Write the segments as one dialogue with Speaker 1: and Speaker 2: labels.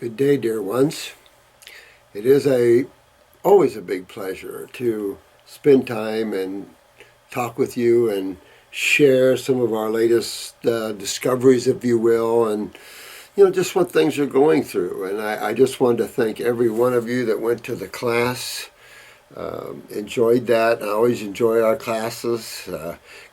Speaker 1: Good day, dear ones. It is always a big pleasure to spend time and talk with you and share some of our latest discoveries, if you will, and just what things are going through. And I just wanted to thank every one of you that went to the class. Enjoyed that. I always enjoy our classes.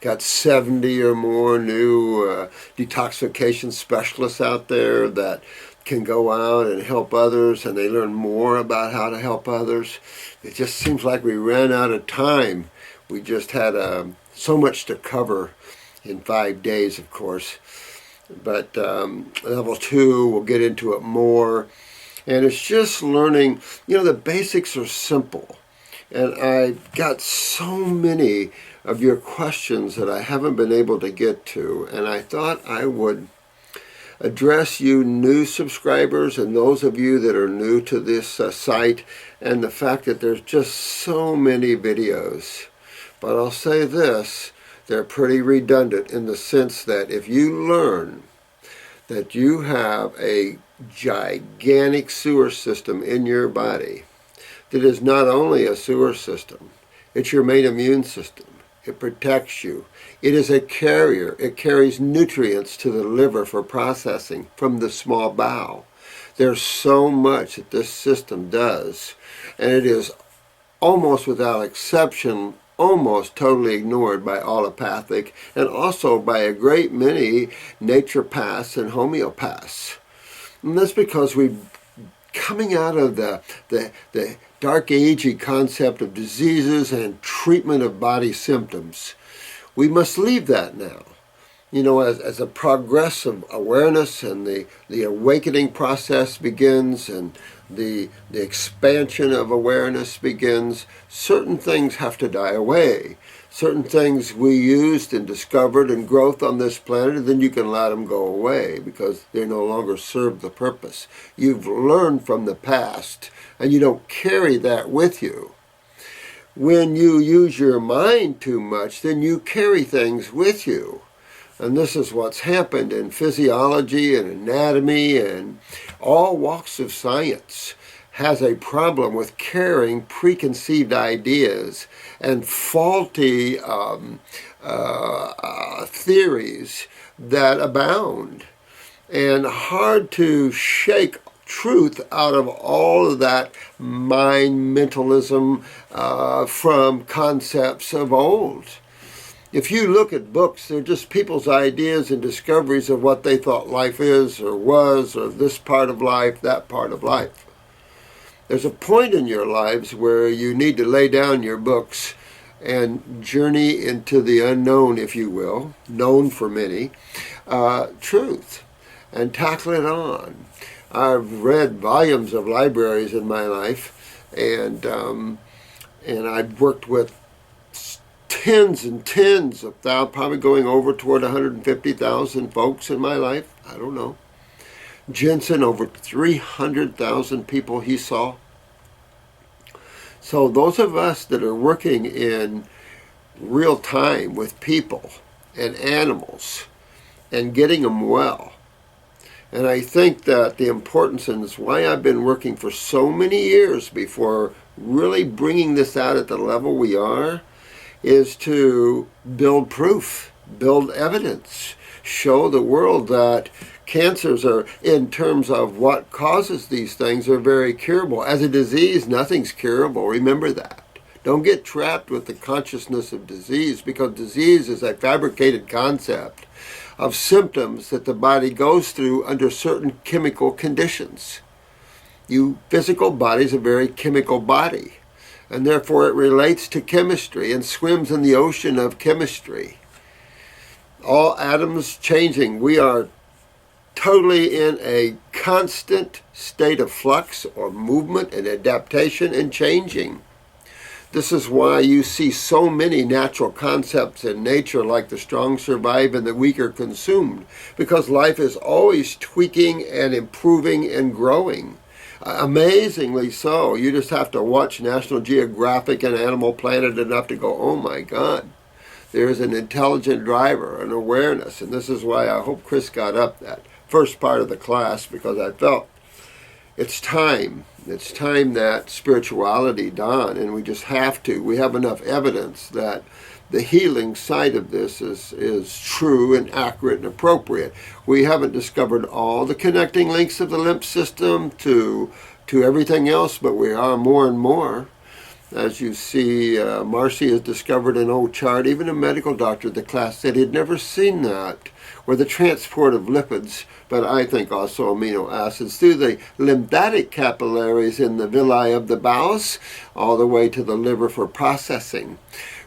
Speaker 1: Got 70 or more new detoxification specialists out there that can go out and help others, and they learn more about how to help others. It just seems like we ran out of time. We just had so much to cover in 5 days, of course. But level 2, we'll get into it more. And it's just learning, the basics are simple. And I've got so many of your questions that I haven't been able to get to, and I thought I would address you new subscribers and those of you that are new to this site, and the fact that there's just so many videos. But I'll say this, they're pretty redundant in the sense that if you learn that you have a gigantic sewer system in your body that is not only a sewer system, it's your main immune system. It protects you. It is a carrier. It carries nutrients to the liver for processing from the small bowel. There's so much that this system does, and it is almost without exception, almost totally ignored by allopathic and also by a great many naturopaths and homeopaths. And that's because we're coming out of the dark agey concept of diseases and treatment of body symptoms. We must leave that now. As a progressive awareness and the awakening process begins and the expansion of awareness begins, certain things have to die away. Certain things we used and discovered and growth on this planet, and then you can let them go away because they no longer serve the purpose. You've learned from the past, and you don't carry that with you. When you use your mind too much, then you carry things with you. And this is what's happened in physiology and anatomy and all walks of science. Has a problem with carrying preconceived ideas and faulty theories that abound, and hard to shake truth out of all of that mind mentalism from concepts of old. If you look at books, they're just people's ideas and discoveries of what they thought life is or was, or this part of life, that part of life. There's a point in your lives where you need to lay down your books and journey into the unknown, if you will, known for many, truth, and tackle it on. I've read volumes of libraries in my life, and I've worked with tens and tens of thousands, probably going over toward 150,000 folks in my life. I don't know. Jensen, over 300,000 people he saw. So those of us that are working in real time with people and animals and getting them well, and I think that the importance, and it's why I've been working for so many years before really bringing this out at the level we are, is to build proof, build evidence, show the world that cancers are, in terms of what causes these things, are very curable. As a disease, nothing's curable. Remember that. Don't get trapped with the consciousness of disease, because disease is a fabricated concept of symptoms that the body goes through under certain chemical conditions. Your physical body is a very chemical body, and therefore it relates to chemistry and swims in the ocean of chemistry. All atoms changing. We are totally in a constant state of flux or movement and adaptation and changing. This is why you see so many natural concepts in nature, like the strong survive and the weak are consumed, because life is always tweaking and improving and growing. Amazingly so. You just have to watch National Geographic and Animal Planet enough to go, oh my God, there's an intelligent driver, an awareness. And this is why I hope Chris got up that first part of the class, because I felt it's time. It's time that spirituality dawn, and we just have to. We have enough evidence that the healing side of this is true and accurate and appropriate. We haven't discovered all the connecting links of the lymph system to everything else, but we are more and more. As you see, Marcy has discovered an old chart. Even a medical doctor at the class said he'd never seen that, where the transport of lipids, but I think also amino acids, through the lymphatic capillaries in the villi of the bowels, all the way to the liver for processing.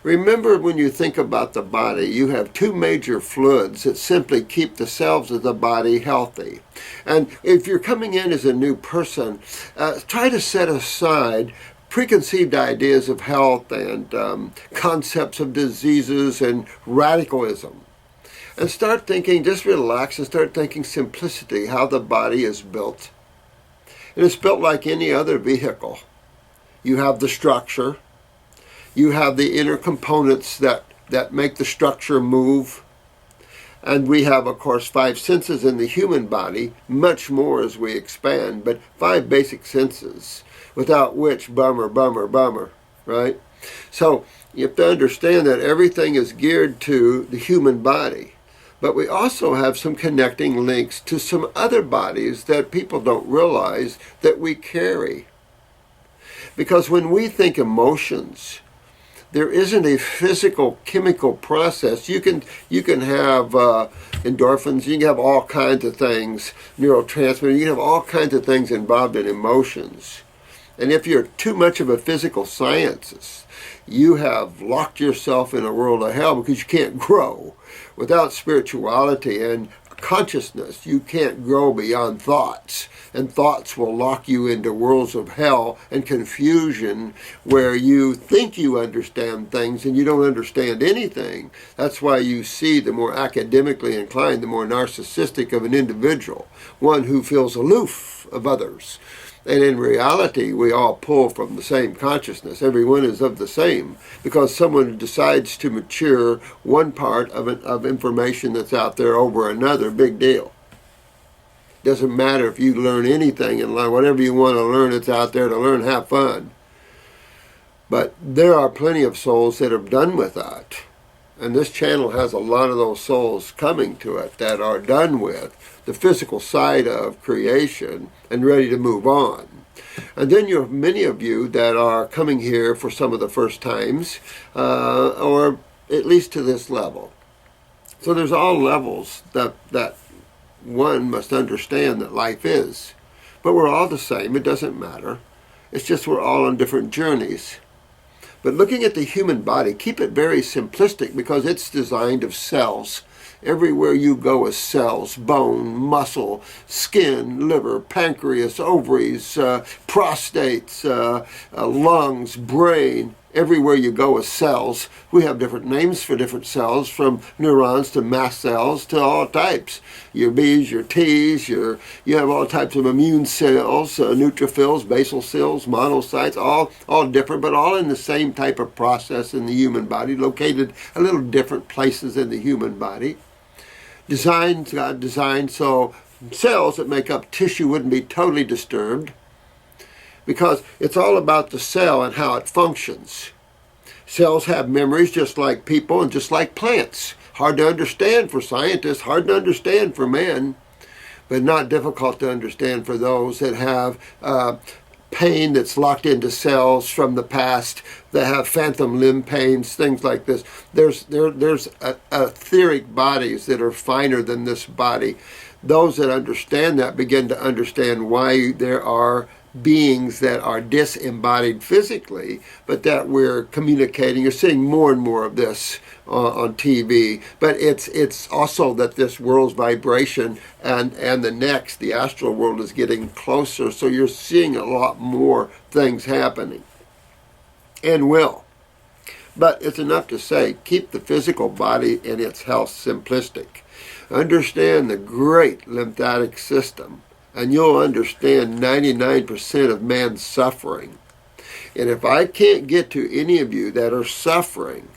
Speaker 1: Remember, when you think about the body, you have two major fluids that simply keep the cells of the body healthy. And if you're coming in as a new person, try to set aside preconceived ideas of health and concepts of diseases and radicalism. And start thinking, just relax and start thinking simplicity, how the body is built. And it's built like any other vehicle. You have the structure. You have the inner components that make the structure move. And we have, of course, 5 senses in the human body, much more as we expand, but 5 basic senses, without which, bummer, right? So you have to understand that everything is geared to the human body. But we also have some connecting links to some other bodies that people don't realize that we carry. Because when we think emotions, there isn't a physical chemical process. You can have endorphins, you can have all kinds of things, neurotransmitters, you can have all kinds of things involved in emotions. And if you're too much of a physical scientist, you have locked yourself in a world of hell because you can't grow. Without spirituality and consciousness, you can't grow beyond thoughts. And thoughts will lock you into worlds of hell and confusion where you think you understand things and you don't understand anything. That's why you see the more academically inclined, the more narcissistic of an individual, one who feels aloof of others. And in reality, we all pull from the same consciousness. Everyone is of the same, because someone decides to mature one part of information that's out there over another. Big deal. Doesn't matter if you learn anything and learn whatever you want to learn, it's out there to learn, have fun. But there are plenty of souls that are done with that. And this channel has a lot of those souls coming to it that are done with the physical side of creation and ready to move on. And then you have many of you that are coming here for some of the first times, or at least to this level. So there's all levels that one must understand that life is. But we're all the same. It doesn't matter. It's just we're all on different journeys. But looking at the human body, keep it very simplistic because it's designed of cells. Everywhere you go is cells: bone, muscle, skin, liver, pancreas, ovaries, prostates, lungs, brain. Everywhere you go is cells. We have different names for different cells, from neurons to mast cells to all types. Your B's, your T's, you have all types of immune cells, neutrophils, basal cells, monocytes, all different, but all in the same type of process in the human body, located a little different places in the human body. God designed so cells that make up tissue wouldn't be totally disturbed, because it's all about the cell and how it functions. Cells have memories just like people and just like plants. Hard to understand for scientists, hard to understand for men, but not difficult to understand for those that have pain that's locked into cells from the past, that have phantom limb pains, things like this. There's etheric bodies that are finer than this body. Those that understand that begin to understand why there are beings that are disembodied physically, but that we're communicating. You're seeing more and more of this on TV. But it's also that this world's vibration and the next, the astral world, is getting closer. So you're seeing a lot more things happening. And will. But it's enough to say, keep the physical body and its health simplistic. Understand the great lymphatic system, and you'll understand 99% of man's suffering. And if I can't get to any of you that are suffering,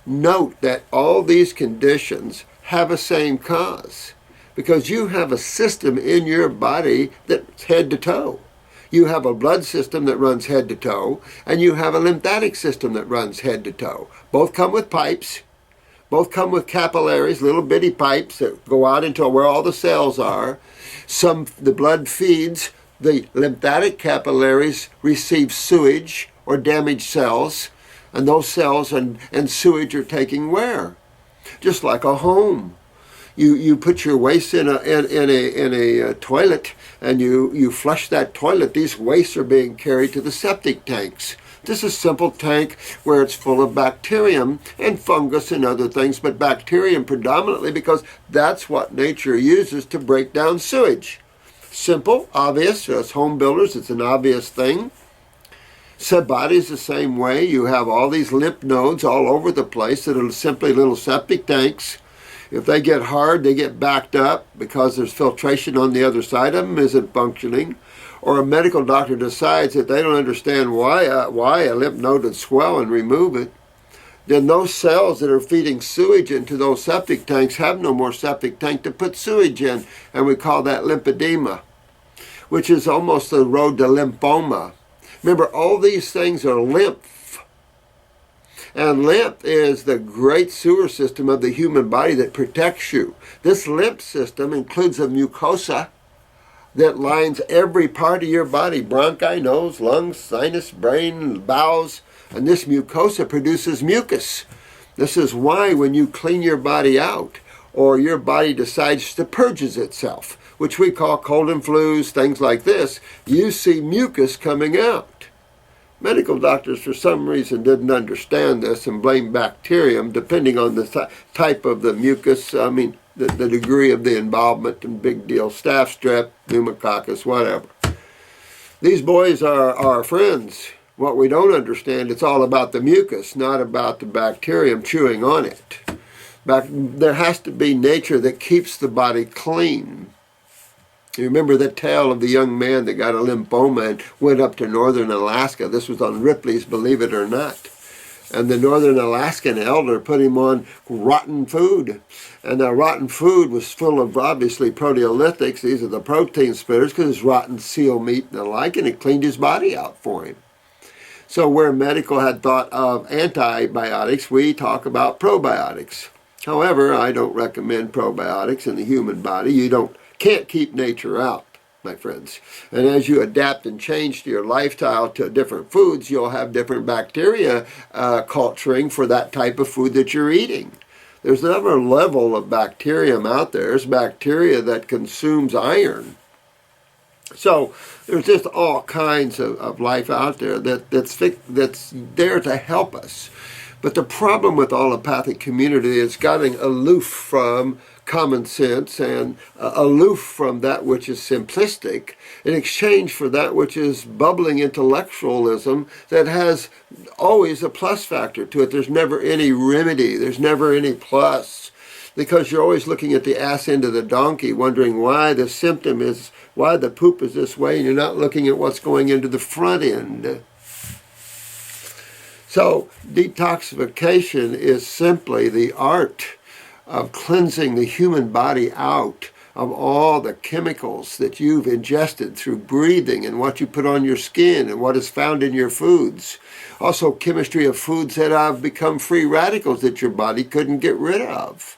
Speaker 1: note that all these conditions have a same cause, because you have a system in your body that's head to toe. You have a blood system that runs head to toe, and you have a lymphatic system that runs head to toe. Both come with pipes. Both come with capillaries, little bitty pipes that go out into where all the cells are. The blood feeds, the lymphatic capillaries receive sewage or damaged cells, and those cells and sewage are taking wear. Just like a home. You put your waste in a toilet, and you flush that toilet. These wastes are being carried to the septic tanks. This is a simple tank where it's full of bacterium and fungus and other things, but bacterium predominantly because that's what nature uses to break down sewage. Simple, obvious. As home builders, it's an obvious thing. Body's the same way. You have all these lymph nodes all over the place that are simply little septic tanks. If they get hard, they get backed up because there's filtration on the other side of them isn't functioning. Or a medical doctor decides that they don't understand why a lymph node would swell and remove it. Then those cells that are feeding sewage into those septic tanks have no more septic tank to put sewage in. And we call that lymphedema, which is almost the road to lymphoma. Remember, all these things are lymph. And lymph is the great sewer system of the human body that protects you. This lymph system includes a mucosa that lines every part of your body, bronchi, nose, lungs, sinus, brain, bowels, and this mucosa produces mucus. This is why when you clean your body out, or your body decides to purges itself, which we call cold and flus, things like this, you see mucus coming out. Medical doctors, for some reason, didn't understand this and blame bacterium, depending on the type of the mucus, the degree of the involvement, and big deal, staph strep, pneumococcus, whatever. These boys are our friends. What we don't understand, it's all about the mucus, not about the bacterium chewing on it. There has to be nature that keeps the body clean. You remember the tale of the young man that got a lymphoma and went up to northern Alaska. This was on Ripley's Believe It or Not. And the northern Alaskan elder put him on rotten food. And that rotten food was full of, obviously, proteolytics. These are the protein splitters because it's rotten seal meat and the like, and it cleaned his body out for him. So where medical had thought of antibiotics, we talk about probiotics. However, I don't recommend probiotics in the human body. You can't keep nature out, my friends. And as you adapt and change your lifestyle to different foods, you'll have different bacteria culturing for that type of food that you're eating. There's another level of bacterium out there. There's bacteria that consumes iron. So there's just all kinds of life out there that's there to help us. But the problem with the allopathic community is getting aloof from common sense and aloof from that which is simplistic in exchange for that which is bubbling intellectualism that has always a plus factor to it. There's never any remedy. There's never any plus, because you're always looking at the ass end of the donkey, wondering why the symptom is, why the poop is this way, and you're not looking at what's going into the front end. So detoxification is simply the art of cleansing the human body out of all the chemicals that you've ingested through breathing and what you put on your skin and what is found in your foods. Also chemistry of foods that have become free radicals that your body couldn't get rid of.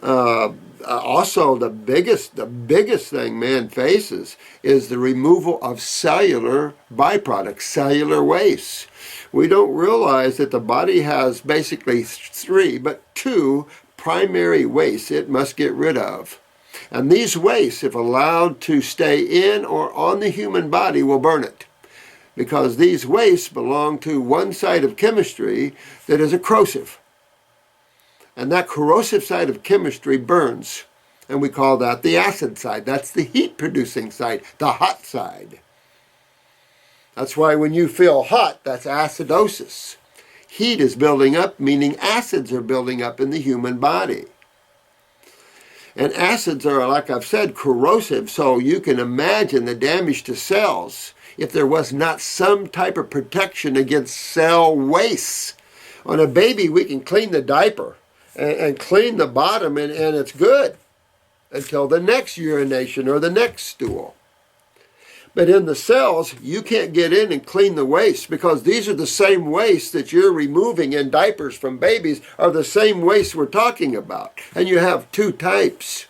Speaker 1: Also the biggest thing man faces is the removal of cellular byproducts, cellular waste. We don't realize that the body has basically 3, but 2 primary wastes it must get rid of. And these wastes, if allowed to stay in or on the human body, will burn it. Because these wastes belong to one side of chemistry that is a corrosive. And that corrosive side of chemistry burns. And we call that the acid side. That's the heat-producing side, the hot side. That's why when you feel hot, that's acidosis. Heat is building up, meaning acids are building up in the human body. And acids are, like I've said, corrosive, so you can imagine the damage to cells if there was not some type of protection against cell waste. On a baby, we can clean the diaper and clean the bottom, and it's good until the next urination or the next stool. But in the cells, you can't get in and clean the waste, because these are the same waste that you're removing in diapers from babies are the same waste we're talking about. And you have two types.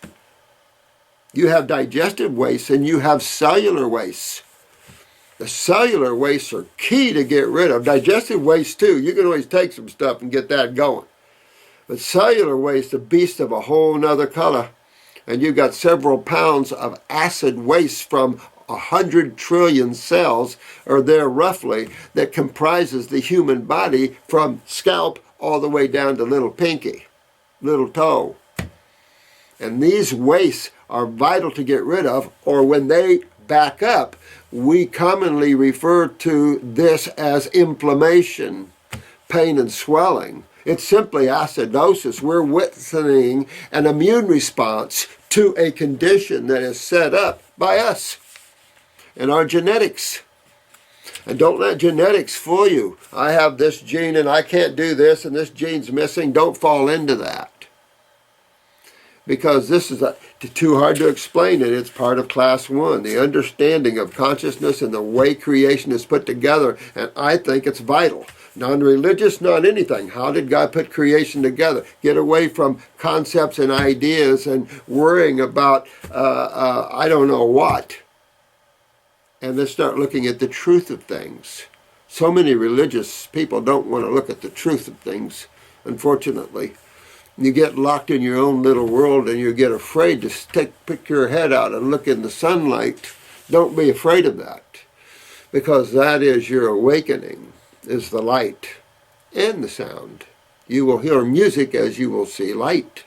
Speaker 1: You have digestive waste and you have cellular waste. The cellular wastes are key to get rid of. Digestive waste too. You can always take some stuff and get that going. But cellular waste, a beast of a whole nother color. And you've got several pounds of acid waste from 100 trillion cells, or there roughly, that comprises the human body from scalp all the way down to little pinky, little toe. And these wastes are vital to get rid of, or when they back up, we commonly refer to this as inflammation, pain and swelling. It's simply acidosis. We're witnessing an immune response to a condition that is set up by us and our genetics. And don't let genetics fool you. I have this gene and I can't do this and this gene's missing. Don't fall into that. Because this is too hard to explain it. It's part of class 1, the understanding of consciousness and the way creation is put together. And I think it's vital. Non-religious, not anything. How did God put creation together? Get away from concepts and ideas and worrying about I don't know what. And let's start looking at the truth of things. So many religious people don't want to look at the truth of things, unfortunately. You get locked in your own little world and you get afraid to pick your head out and look in the sunlight. Don't be afraid of that, because that is your awakening, is the light and the sound. You will hear music as you will see light.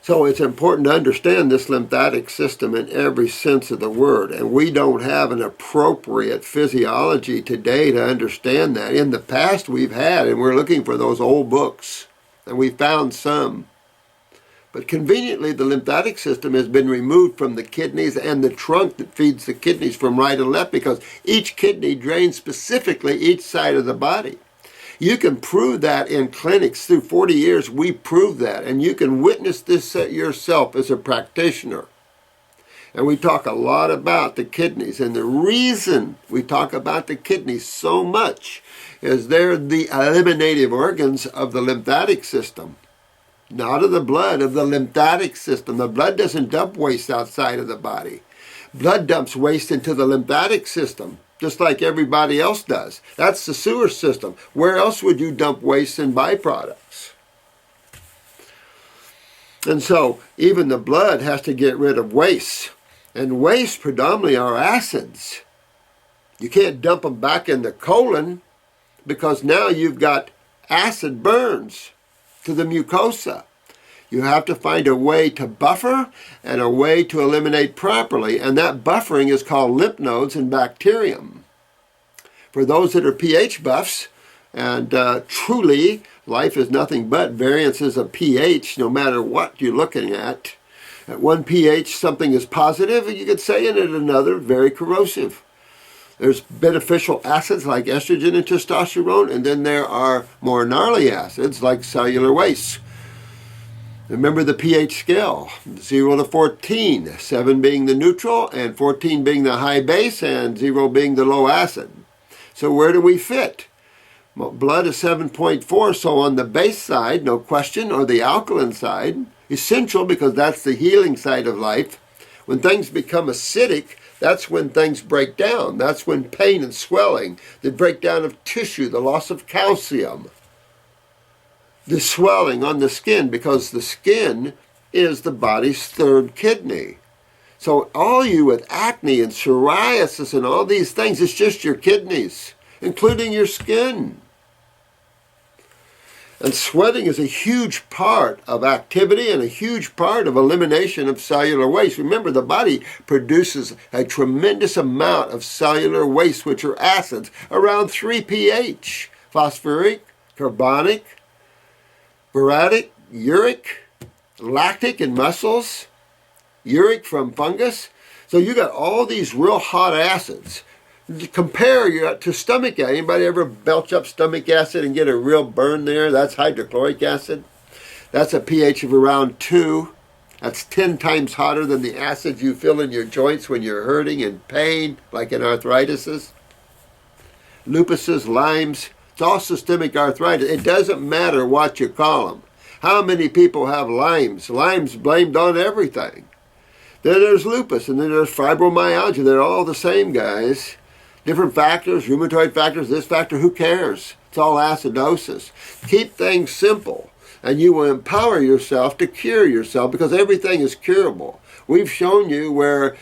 Speaker 1: So it's important to understand this lymphatic system in every sense of the word. And we don't have an appropriate physiology today to understand that. In the past we've had, and we're looking for those old books. And we found some. But conveniently, the lymphatic system has been removed from the kidneys and the trunk that feeds the kidneys from right and left, because each kidney drains specifically each side of the body. You can prove that in clinics. Through 40 years, we prove that. And you can witness this yourself as a practitioner. And we talk a lot about the kidneys. And the reason we talk about the kidneys so much is they're the eliminative organs of the lymphatic system. Not of the blood, of the lymphatic system. The blood doesn't dump waste outside of the body. Blood dumps waste into the lymphatic system, just like everybody else does. That's the sewer system. Where else would you dump waste and byproducts? And so even the blood has to get rid of waste. And waste predominantly are acids. You can't dump them back in the colon, because now you've got acid burns to the mucosa. You have to find a way to buffer and a way to eliminate properly. And that buffering is called lymph nodes and bacterium. For those that are pH buffs, and truly life is nothing but variances of pH, no matter what you're looking at. At one pH something is positive, and you could say, and at another very corrosive. There's beneficial acids like estrogen and testosterone, and then there are more gnarly acids like cellular waste. Remember the pH scale, 0 to 14, 7 being the neutral, and 14 being the high base, and 0 being the low acid. So where do we fit? Well, blood is 7.4, so on the base side, no question, or the alkaline side, essential because that's the healing side of life. When things become acidic, that's when things break down. That's when pain and swelling, the breakdown of tissue, the loss of calcium, the swelling on the skin, because the skin is the body's third kidney. So all you with acne and psoriasis and all these things, it's just your kidneys, including your skin. And sweating is a huge part of activity and a huge part of elimination of cellular waste. Remember, the body produces a tremendous amount of cellular waste, which are acids, around 3 pH. Phosphoric, carbonic, boracic, uric, lactic in muscles, uric from fungus. So you got all these real hot acids. Compare to stomach acid. Anybody ever belch up stomach acid and get a real burn there? That's hydrochloric acid. That's a pH of around 2. That's 10 times hotter than the acid you feel in your joints when you're hurting and pain, like in arthritises. Lupuses, Lyme's, it's all systemic arthritis. It doesn't matter what you call them. How many people have Lyme's? Lyme's blamed on everything. Then there's lupus, and then there's fibromyalgia. They're all the same, guys. Different factors, rheumatoid factors, this factor, who cares? It's all acidosis. Keep things simple, and you will empower yourself to cure yourself, because everything is curable. We've shown you where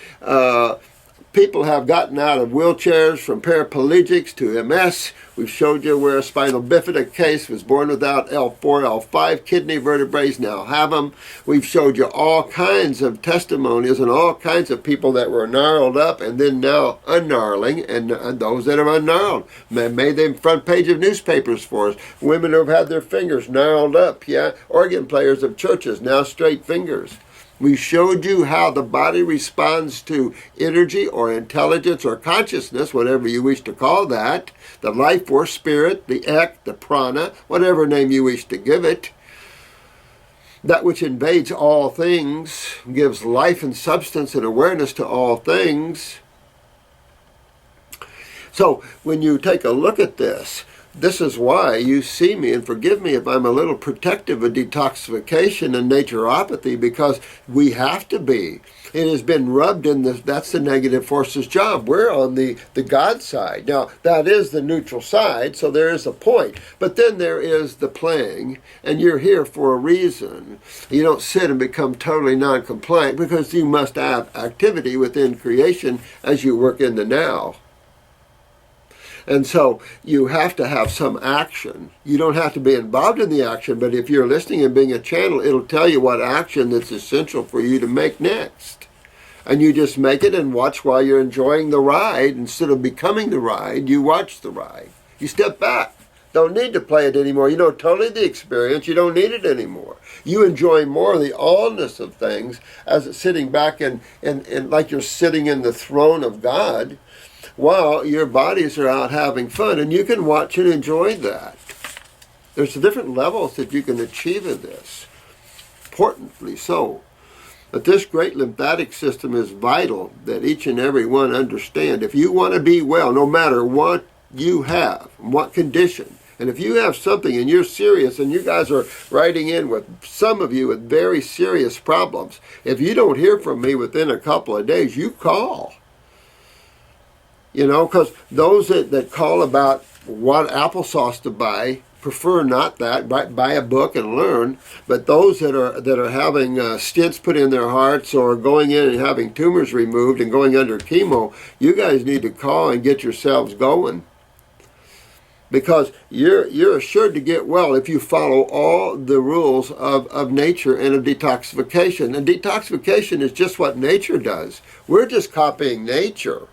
Speaker 1: people have gotten out of wheelchairs from paraplegics to MS. We've showed you where a spinal bifida case was born without L4, L5 kidney vertebrae now have them. We've showed you all kinds of testimonies and all kinds of people that were gnarled up and then now ungnarling, and those that have ungnarled. Made them front page of newspapers for us. Women who have had their fingers gnarled up, yeah. Organ players of churches, now straight fingers. We showed you how the body responds to energy or intelligence or consciousness, whatever you wish to call that, the life force, spirit, the ek, the prana, whatever name you wish to give it. That which invades all things, gives life and substance and awareness to all things. So when you take a look at this, this is why you see me, and forgive me if I'm a little protective of detoxification and naturopathy, because we have to be. It has been rubbed in this, that's the negative force's job. We're on the God side. Now, that is the neutral side, so there is a point. But then there is the playing, and you're here for a reason. You don't sit and become totally non-compliant, because you must have activity within creation as you work in the now. And so you have to have some action. You don't have to be involved in the action, but if you're listening and being a channel, it'll tell you what action that's essential for you to make next. And you just make it and watch while you're enjoying the ride. Instead of becoming the ride, you watch the ride. You step back. Don't need to play it anymore. You know totally the experience. You don't need it anymore. You enjoy more of the allness of things as it's sitting back and like you're sitting in the throne of God, while your bodies are out having fun, and you can watch and enjoy that. There's different levels that you can achieve in this, importantly so. But this great lymphatic system is vital that each and every one understand. If you want to be well, no matter what you have, what condition, and if you have something and you're serious, and you guys are writing in with, some of you with very serious problems, if you don't hear from me within a couple of days, you call. You know, because those that call about what applesauce to buy prefer not that. Buy a book and learn. But those that are having stents put in their hearts, or going in and having tumors removed and going under chemo, you guys need to call and get yourselves going. Because you're assured to get well if you follow all the rules of nature and of detoxification. And detoxification is just what nature does. We're just copying nature.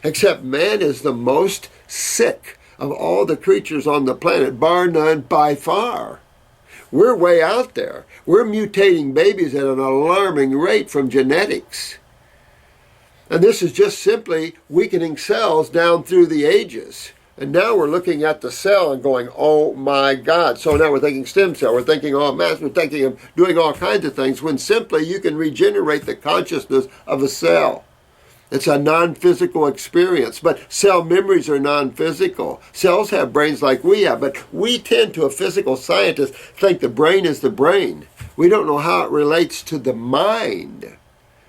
Speaker 1: Except man is the most sick of all the creatures on the planet, bar none, by far. We're way out there. We're mutating babies at an alarming rate from genetics. And this is just simply weakening cells down through the ages. And now we're looking at the cell and going, oh my God. So now we're thinking stem cell, we're thinking all mass, we're thinking of doing all kinds of things, when simply you can regenerate the consciousness of a cell. It's a non-physical experience, but cell memories are non-physical. Cells have brains like we have, but we tend to, a physical scientist, think the brain is the brain. We don't know how it relates to the mind,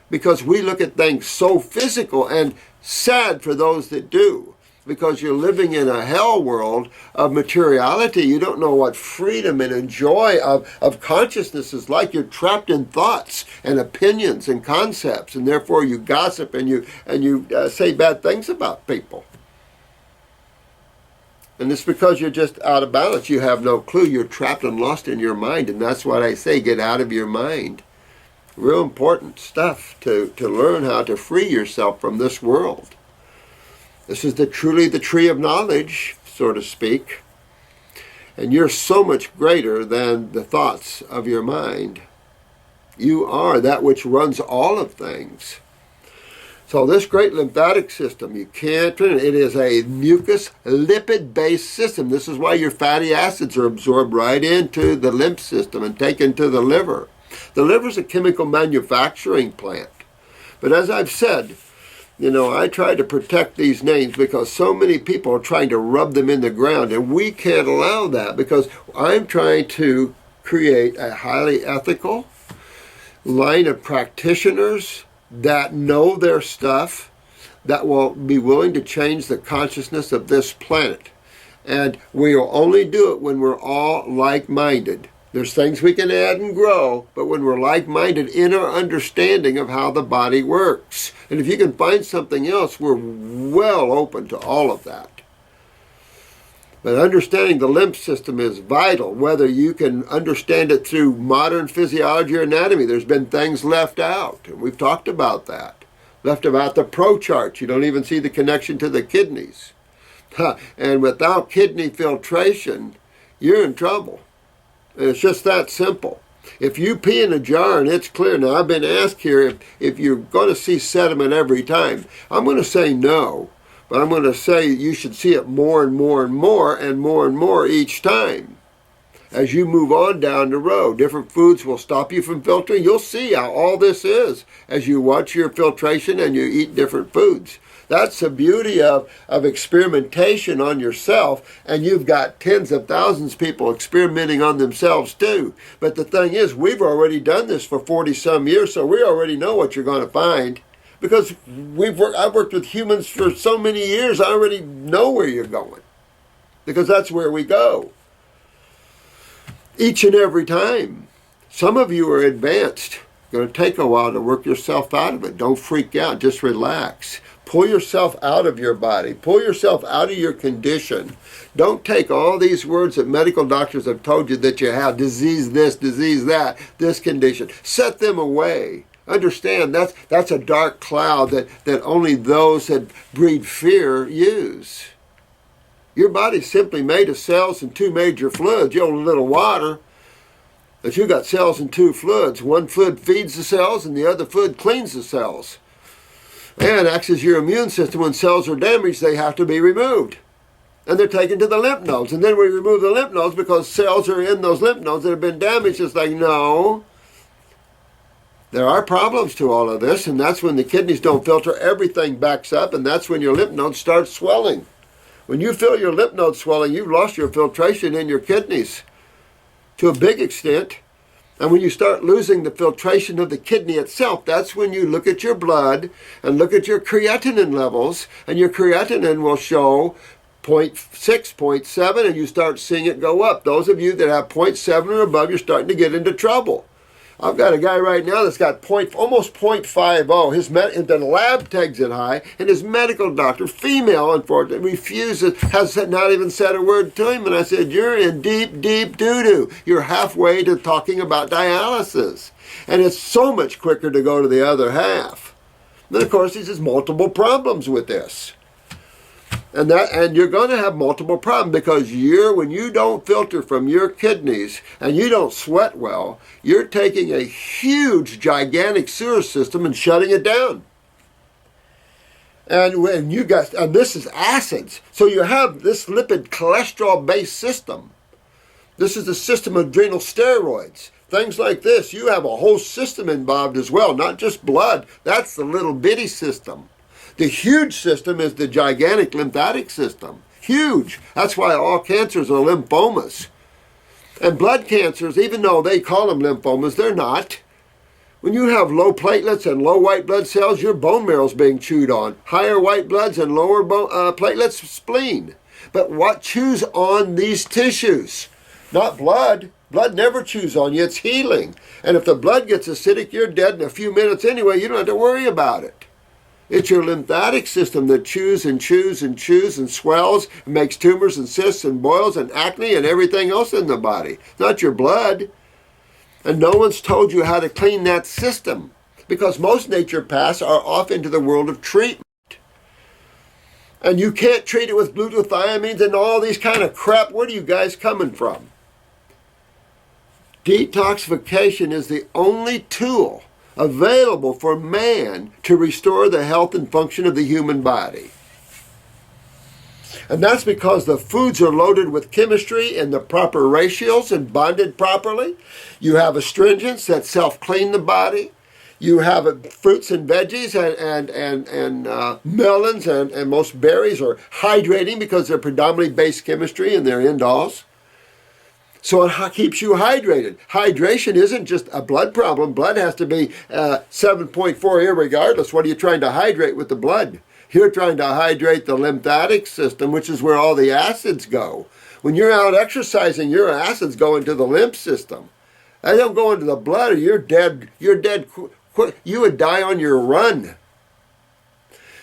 Speaker 1: because we look at things so physical, and sad for those that do. Because you're living in a hell world of materiality. You don't know what freedom and joy of consciousness is like. You're trapped in thoughts and opinions and concepts, and therefore you gossip and you say bad things about people. And it's because you're just out of balance. You have no clue. You're trapped and lost in your mind, and that's what I say, get out of your mind. Real important stuff to learn how to free yourself from this world. This is truly the tree of knowledge, so to speak. And you're so much greater than the thoughts of your mind. You are that which runs all of things. So this great lymphatic system, you can't turn it. It is a mucus lipid-based system. This is why your fatty acids are absorbed right into the lymph system and taken to the liver. The liver is a chemical manufacturing plant. But as I've said, you know, I try to protect these names because so many people are trying to rub them in the ground, and we can't allow that because I'm trying to create a highly ethical line of practitioners that know their stuff, that will be willing to change the consciousness of this planet. And we will only do it when we're all like-minded. There's things we can add and grow, but when we're like-minded in our understanding of how the body works. And if you can find something else, we're well open to all of that. But understanding the lymph system is vital, whether you can understand it through modern physiology or anatomy. There's been things left out, and we've talked about that. Left about the pro chart. You don't even see the connection to the kidneys. And without kidney filtration, you're in trouble. And it's just that simple. If you pee in a jar and it's clear, now I've been asked here if you're going to see sediment every time. I'm going to say no. But I'm going to say you should see it more and more and more and more and more each time. As you move on down the road, different foods will stop you from filtering. You'll see how all this is as you watch your filtration and you eat different foods. That's the beauty of experimentation on yourself, and you've got tens of thousands of people experimenting on themselves too. But the thing is, we've already done this for 40-some years, so we already know what you're going to find. Because I've worked with humans for so many years, I already know where you're going. Because that's where we go. Each and every time. Some of you are advanced. It's going to take a while to work yourself out of it. Don't freak out. Just relax. Pull yourself out of your body. Pull yourself out of your condition. Don't take all these words that medical doctors have told you that you have. Disease this, disease that, this condition. Set them away. Understand that's a dark cloud that only those that breed fear use. Your body's simply made of cells and two major fluids. You hold a little water, but you got cells and two fluids. One fluid feeds the cells and the other fluid cleans the cells. And acts as your immune system. When cells are damaged, they have to be removed. And they're taken to the lymph nodes. And then we remove the lymph nodes because cells are in those lymph nodes that have been damaged. It's like, no. There are problems to all of this, and that's when the kidneys don't filter, everything backs up, and that's when your lymph nodes start swelling. When you feel your lymph nodes swelling, you've lost your filtration in your kidneys to a big extent. And when you start losing the filtration of the kidney itself, that's when you look at your blood and look at your creatinine levels, and your creatinine will show 0.6, 0.7, and you start seeing it go up. Those of you that have 0.7 or above, you're starting to get into trouble. I've got a guy right now that's got almost 0.50. The lab tags it high, and his medical doctor, female, unfortunately, refuses, has not even said a word to him. And I said, you're in deep, deep doo-doo. You're halfway to talking about dialysis. And it's so much quicker to go to the other half. And of course, there's multiple problems with this. And you're going to have multiple problems because when you don't filter from your kidneys and you don't sweat well, you're taking a huge, gigantic sewer system and shutting it down. And this is acids. So you have this lipid cholesterol-based system. This is the system of adrenal steroids. Things like this, you have a whole system involved as well, not just blood. That's the little bitty system. The huge system is the gigantic lymphatic system. Huge. That's why all cancers are lymphomas. And blood cancers, even though they call them lymphomas, they're not. When you have low platelets and low white blood cells, your bone marrow's being chewed on. Higher white bloods and lower platelets, spleen. But what chews on these tissues? Not blood. Blood never chews on you. It's healing. And if the blood gets acidic, you're dead in a few minutes anyway. You don't have to worry about it. It's your lymphatic system that chews and chews and chews and swells and makes tumors and cysts and boils and acne and everything else in the body. Not your blood. And no one's told you how to clean that system because most naturopaths are off into the world of treatment. And you can't treat it with glutationides and all these kind of crap. Where are you guys coming from? Detoxification is the only tool available for man to restore the health and function of the human body. And that's because the foods are loaded with chemistry in the proper ratios and bonded properly. You have astringents that self-clean the body. You have fruits and veggies and melons and most berries are hydrating because they're predominantly base chemistry and they're indoles. So it keeps you hydrated. Hydration isn't just a blood problem. Blood has to be 7.4 irregardless. What are you trying to hydrate with the blood? You're trying to hydrate the lymphatic system, which is where all the acids go. When you're out exercising, your acids go into the lymph system. They don't go into the blood or you're dead. You're dead quick. You would die on your run.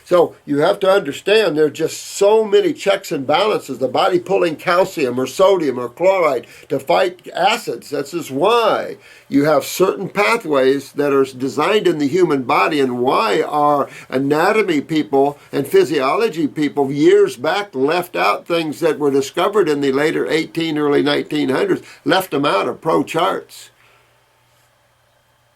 Speaker 1: So you have to understand there's just so many checks and balances. The body pulling calcium or sodium or chloride to fight acids. That's just why you have certain pathways that are designed in the human body and why our anatomy people and physiology people years back left out things that were discovered in the later early 1900s, left them out of pro charts.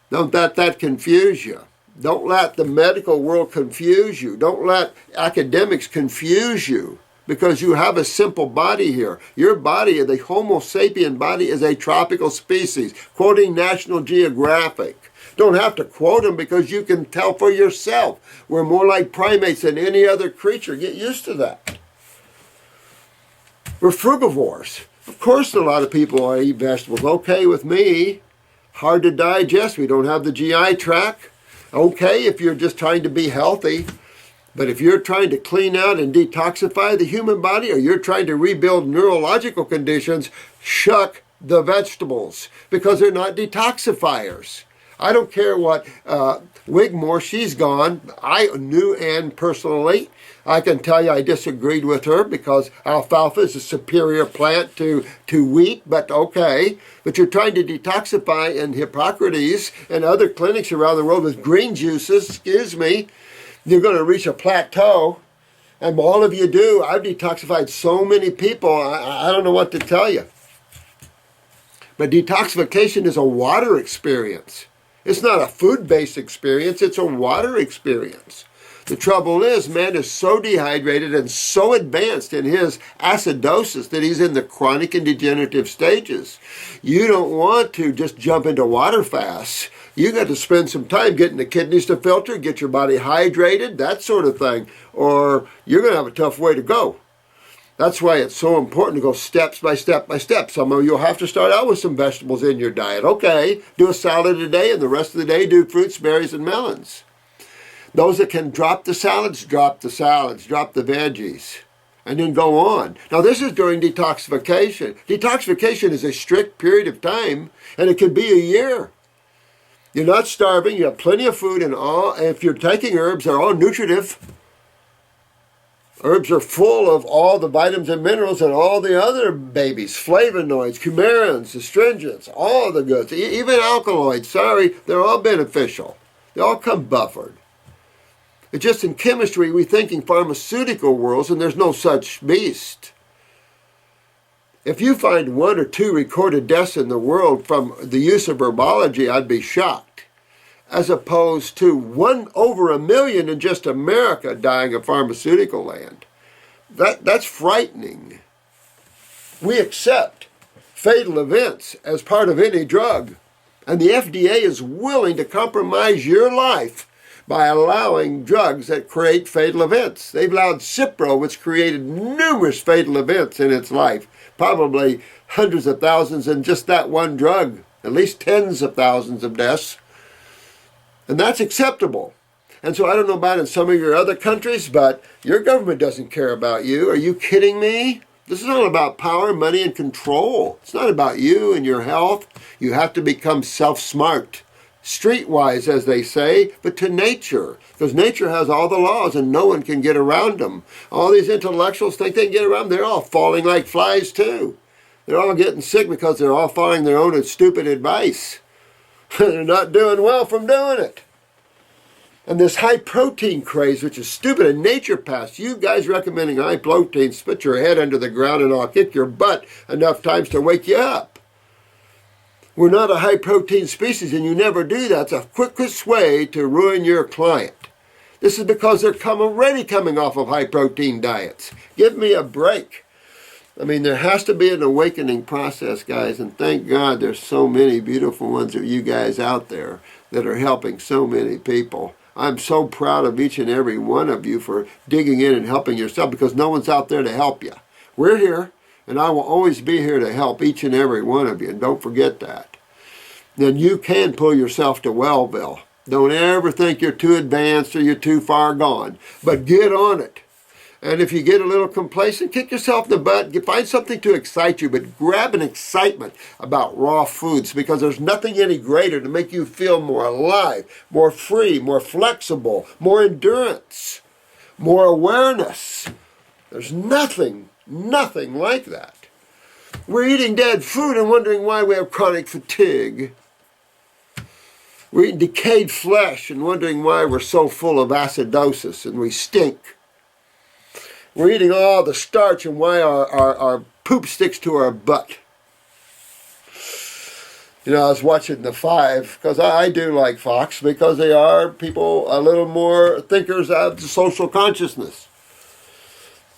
Speaker 1: Don't let that confuse you. Don't let the medical world confuse you. Don't let academics confuse you because you have a simple body here. Your body, the Homo sapien body, is a tropical species. Quoting National Geographic. Don't have to quote them because you can tell for yourself. We're more like primates than any other creature. Get used to that. We're frugivores. Of course a lot of people eat vegetables. Okay with me. Hard to digest. We don't have the GI tract. Okay, if you're just trying to be healthy, but if you're trying to clean out and detoxify the human body or you're trying to rebuild neurological conditions, shuck the vegetables because they're not detoxifiers. I don't care what Wigmore, she's gone. I knew Ann personally. I can tell you I disagreed with her because alfalfa is a superior plant to wheat, but okay. But you're trying to detoxify in Hippocrates and other clinics around the world with green juices, you're going to reach a plateau. And all of you do. I've detoxified so many people, I don't know what to tell you. But detoxification is a water experience. It's not a food-based experience, it's a water experience. The trouble is, man is so dehydrated and so advanced in his acidosis that he's in the chronic and degenerative stages. You don't want to just jump into water fasts. You got to spend some time getting the kidneys to filter, get your body hydrated, that sort of thing, or you're going to have a tough way to go. That's why it's so important to go step by step by step. Some of you'll have to start out with some vegetables in your diet. Okay, do a salad a day, and the rest of the day do fruits, berries, and melons. Those that can drop the salads, drop the veggies, and then go on. Now this is during detoxification. Detoxification is a strict period of time, and it could be a year. You're not starving, you have plenty of food, and if you're taking herbs, they're all nutritive. Herbs are full of all the vitamins and minerals and all the other babies, flavonoids, coumarins, astringents, all the goods, even alkaloids, they're all beneficial. They all come buffered. It's just in chemistry we think in pharmaceutical worlds and there's no such beast. If you find 1 or 2 recorded deaths in the world from the use of herbology, I'd be shocked. As opposed to over 1 million in just America dying of pharmaceutical land. That's frightening. We accept fatal events as part of any drug. And the FDA is willing to compromise your life by allowing drugs that create fatal events. They've allowed Cipro, which created numerous fatal events in its life. Probably hundreds of thousands in just that one drug. At least tens of thousands of deaths. And that's acceptable. And so I don't know about in some of your other countries, but your government doesn't care about you. Are you kidding me? This is all about power, money, and control. It's not about you and your health. You have to become self-smart. Streetwise, as they say, but to nature. Because nature has all the laws and no one can get around them. All these intellectuals think they can get around them. They're all falling like flies too. They're all getting sick because they're all following their own stupid advice. They're not doing well from doing it. And this high protein craze, which is stupid and nature past, you guys recommending high protein, spit your head under the ground and I'll kick your butt enough times to wake you up. We're not a high protein species and you never do that. It's a quickest way to ruin your client. This is because they're already coming off of high-protein diets. Give me a break. I mean, there has to be an awakening process, guys, and thank God there's so many beautiful ones of you guys out there that are helping so many people. I'm so proud of each and every one of you for digging in and helping yourself, because no one's out there to help you. We're here, and I will always be here to help each and every one of you, and don't forget that. Then you can pull yourself to Wellville. Don't ever think you're too advanced or you're too far gone, but get on it. And if you get a little complacent, kick yourself in the butt. Find something to excite you, but grab an excitement about raw foods, because there's nothing any greater to make you feel more alive, more free, more flexible, more endurance, more awareness. There's nothing like that. We're eating dead food and wondering why we have chronic fatigue. We're eating decayed flesh and wondering why we're so full of acidosis and we stink. We're eating all the starch and why our poop sticks to our butt. You know, I was watching The Five, because I do like Fox, because they are people a little more thinkers of the social consciousness.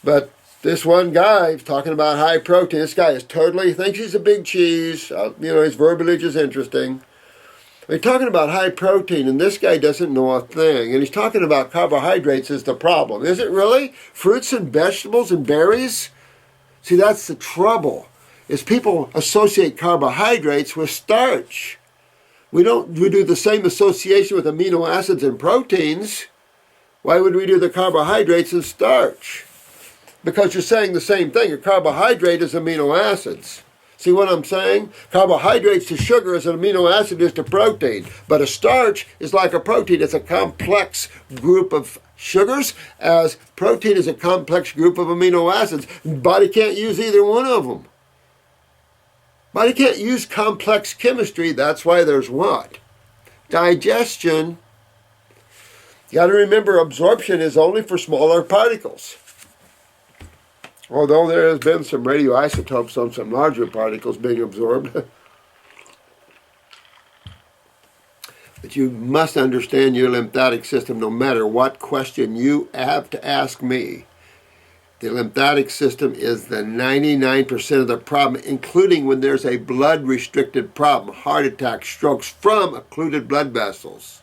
Speaker 1: But this one guy talking about high protein, this guy thinks he's a big cheese. You know, his verbiage is interesting. We're talking about high protein, and this guy doesn't know a thing. And he's talking about carbohydrates is the problem. Is it really? Fruits and vegetables and berries? See, that's the trouble, is people associate carbohydrates with starch. We do the same association with amino acids and proteins. Why would we do the carbohydrates and starch? Because you're saying the same thing. A carbohydrate is amino acids. See what I'm saying? Carbohydrates to sugar as an amino acid is to protein. But a starch is like a protein. It's a complex group of sugars, as protein is a complex group of amino acids. The body can't use either one of them. Body can't use complex chemistry. That's why there's what? Digestion. You got to remember, absorption is only for smaller particles. Although there has been some radioisotopes on some larger particles being absorbed. But you must understand your lymphatic system no matter what question you have to ask me. The lymphatic system is the 99% of the problem, including when there's a blood-restricted problem, heart attack, strokes from occluded blood vessels,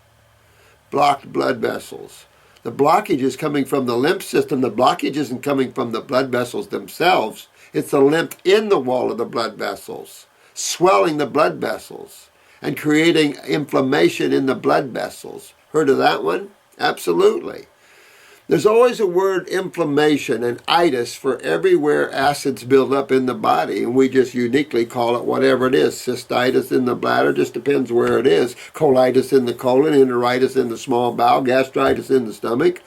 Speaker 1: blocked blood vessels. The blockage is coming from the lymph system. The blockage isn't coming from the blood vessels themselves. It's the lymph in the wall of the blood vessels, swelling the blood vessels and creating inflammation in the blood vessels. Heard of that one? Absolutely. There's always a word inflammation and itis for everywhere acids build up in the body, and we just uniquely call it whatever it is. Cystitis in the bladder, just depends where it is. Colitis in the colon, enteritis in the small bowel, gastritis in the stomach.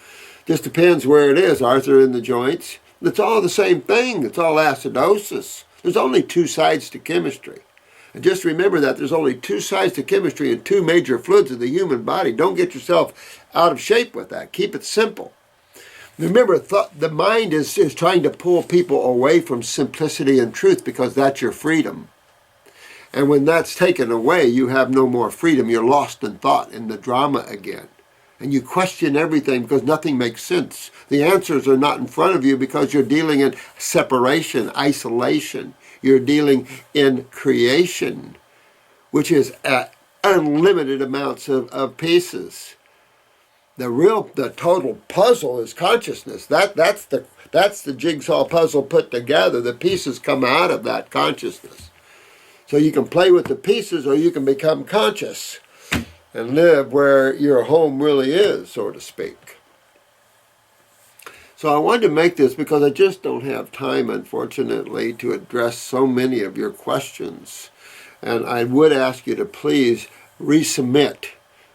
Speaker 1: Just depends where it is. Arthur in the joints. It's all the same thing. It's all acidosis. There's only two sides to chemistry. And just remember that there's only two sides to chemistry and two major fluids of the human body. Don't get yourself out of shape with that. Keep it simple. Remember, the mind is trying to pull people away from simplicity and truth, because that's your freedom. And when that's taken away, you have no more freedom. You're lost in thought, in the drama again. And you question everything because nothing makes sense. The answers are not in front of you because you're dealing in separation, isolation. You're dealing in creation, which is unlimited amounts of pieces. The total puzzle is consciousness. That's the jigsaw puzzle put together. The pieces come out of that consciousness. So you can play with the pieces, or you can become conscious and live where your home really is, so to speak. So I wanted to make this because I just don't have time, unfortunately, to address so many of your questions. And I would ask you to please resubmit.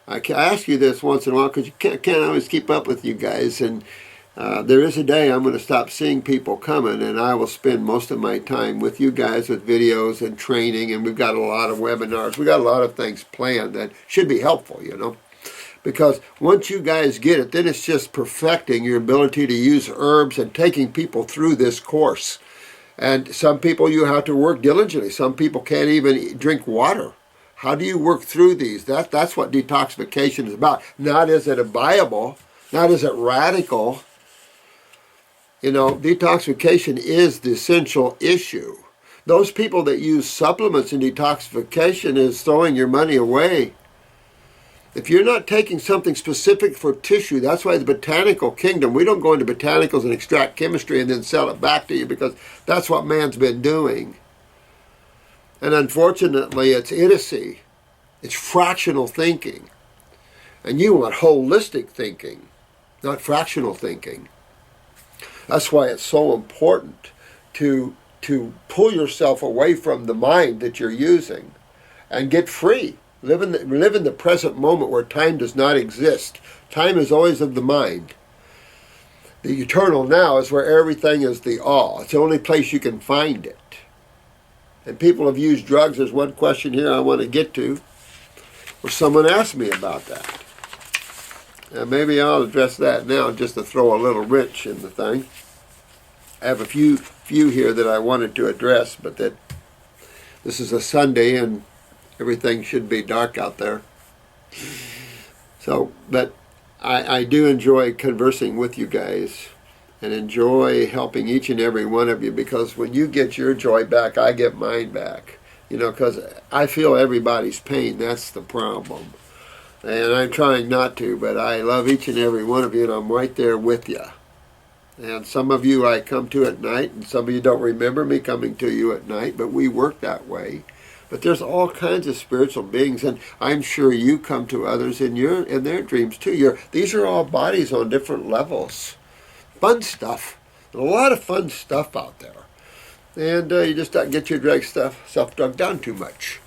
Speaker 1: I ask you this once in a while because you can't always keep up with you guys. And there is a day I'm going to stop seeing people coming, and I will spend most of my time with you guys with videos and training. And we've got a lot of webinars. We've got a lot of things planned that should be helpful, you know. Because once you guys get it, then it's just perfecting your ability to use herbs and taking people through this course. And some people you have to work diligently. Some people can't even drink water. How do you work through these? That's what detoxification is about. Not is it viable, Not as it radical. You know, detoxification is the essential issue. Those people that use supplements in detoxification is throwing your money away. If you're not taking something specific for tissue, that's why the botanical kingdom, we don't go into botanicals and extract chemistry and then sell it back to you, because that's what man's been doing. And unfortunately, it's idiocy. It's fractional thinking. And you want holistic thinking, not fractional thinking. That's why it's so important to pull yourself away from the mind that you're using and get free. Live in the present moment where time does not exist. Time is always of the mind. The eternal now is where everything is the all. It's the only place you can find it. And people have used drugs. There's one question here I want to get to, where someone asked me about that. And maybe I'll address that now just to throw a little wrench in the thing. I have a few here that I wanted to address, but that this is a Sunday and everything should be dark out there. So, but I do enjoy conversing with you guys and enjoy helping each and every one of you, because when you get your joy back, I get mine back. You know, because I feel everybody's pain. That's the problem. And I'm trying not to, but I love each and every one of you, and I'm right there with you. And some of you I come to at night, and some of you don't remember me coming to you at night, but we work that way. But there's all kinds of spiritual beings, and I'm sure you come to others in their dreams too. These are all bodies on different levels. Fun stuff. A lot of fun stuff out there. And you just don't get your self drugged down too much.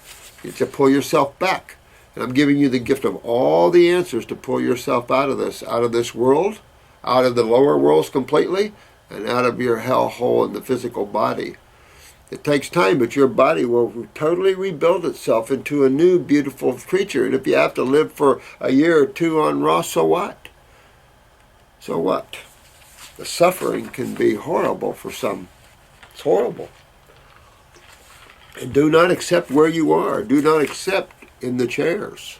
Speaker 1: You have to pull yourself back. And I'm giving you the gift of all the answers to pull yourself out of this world, out of the lower worlds completely, and out of your hell hole in the physical body. It takes time, but your body will totally rebuild itself into a new, beautiful creature. And if you have to live for a year or two on Raw, so what? So what? The suffering can be horrible for some. It's horrible. And do not accept where you are. Do not accept in the chairs.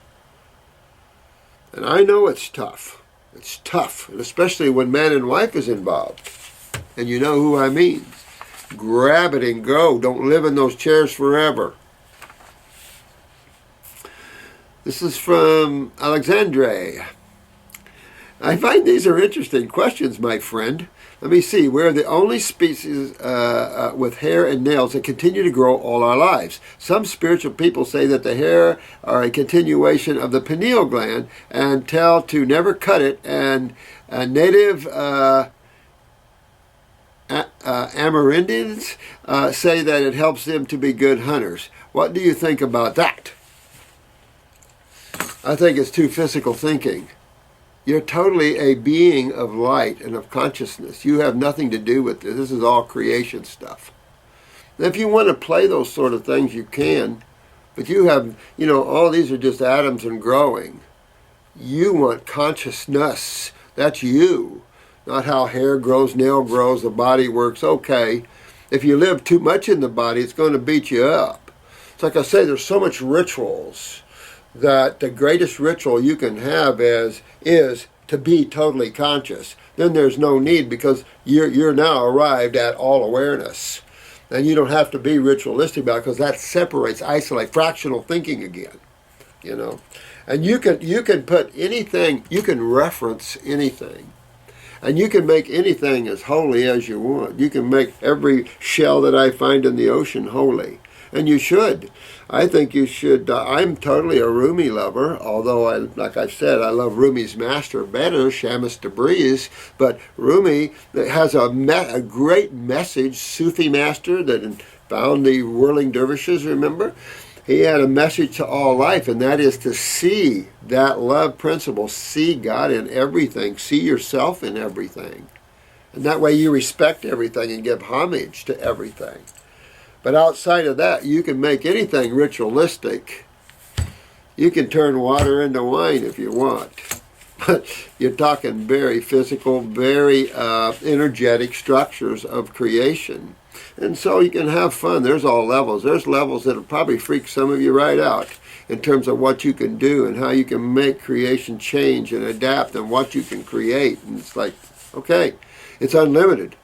Speaker 1: And I know it's tough. It's tough, and especially when man and wife is involved. And you know who I mean. Grab it and go. Don't live in those chairs forever. This is from Alexandre. I find these are interesting questions, my friend. Let me see. We're the only species with hair and nails that continue to grow all our lives. Some spiritual people say that the hair are a continuation of the pineal gland and tell to never cut it, and native Amerindians say that it helps them to be good hunters. What do you think about that? I think it's too physical thinking. You're totally a being of light and of consciousness. You have nothing to do with this. This is all creation stuff. And if you want to play those sort of things, you can. But you have, all these are just atoms and growing. You want consciousness. That's you. Not how hair grows, nail grows, the body works. Okay. If you live too much in the body, it's going to beat you up. It's like I say, there's so much rituals that the greatest ritual you can have is to be totally conscious. Then there's no need, because you're now arrived at all awareness. And you don't have to be ritualistic about it, because that separates, isolates, fractional thinking again. And you can put anything, you can reference anything. And you can make anything as holy as you want. You can make every shell that I find in the ocean holy. And you should. I think you should. I'm totally a Rumi lover, although, like I said, I love Rumi's master better, Shamus Tabriz. But Rumi has a great message, Sufi master that found the whirling dervishes, remember? He had a message to all life, and that is to see that love principle, see God in everything, see yourself in everything. And that way you respect everything and give homage to everything. But outside of that, you can make anything ritualistic. You can turn water into wine if you want. But you're talking very physical, very energetic structures of creation. And so you can have fun. There's all levels. There's levels that'll probably freak some of you right out. in terms of what you can do and how you can make creation change and adapt and what you can create. And it's like, okay, it's unlimited.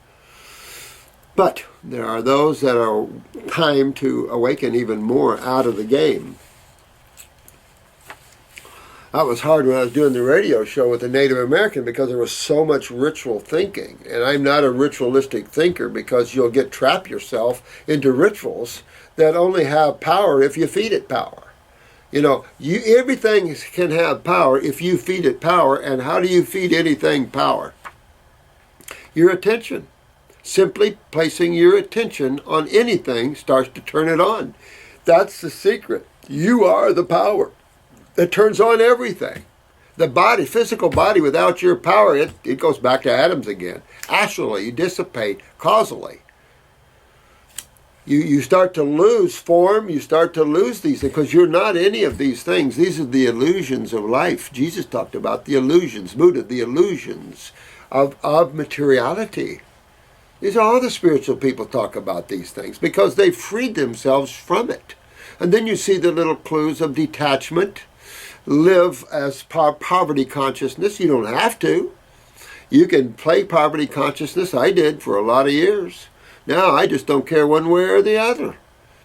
Speaker 1: But there are those that are time to awaken even more out of the game. That was hard when I was doing the radio show with the Native American because there was so much ritual thinking. And I'm not a ritualistic thinker because you'll trap yourself into rituals that only have power if you feed it power. You know, everything can have power if you feed it power. And how do you feed anything power? Your attention. Simply placing your attention on anything starts to turn it on. That's the secret. You are the power that turns on everything. The body, physical body, without your power, it goes back to atoms again. Astrally, you dissipate causally. You start to lose form, you start to lose these things, because you're not any of these things. These are the illusions of life. Jesus talked about the illusions, Buddha, the illusions of materiality. These are all the spiritual people talk about these things, because they freed themselves from it. And then you see the little clues of detachment. Live as poverty consciousness. You don't have to. You can play poverty consciousness. I did for a lot of years. Now I just don't care one way or the other.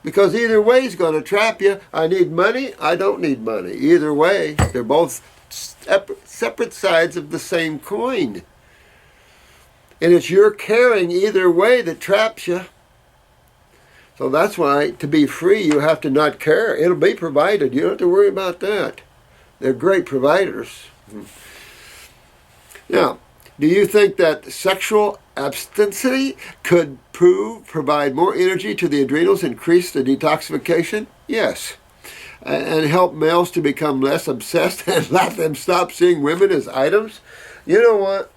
Speaker 1: Because either way is going to trap you. I need money. I don't need money. Either way, they're both separate sides of the same coin. And it's your caring either way that traps you. So that's why to be free you have to not care. It'll be provided. You don't have to worry about that. They're great providers. Now, do you think that sexual abstinency could provide more energy to the adrenals, increase the detoxification? Yes. And help males to become less obsessed and let them stop seeing women as items? You know what?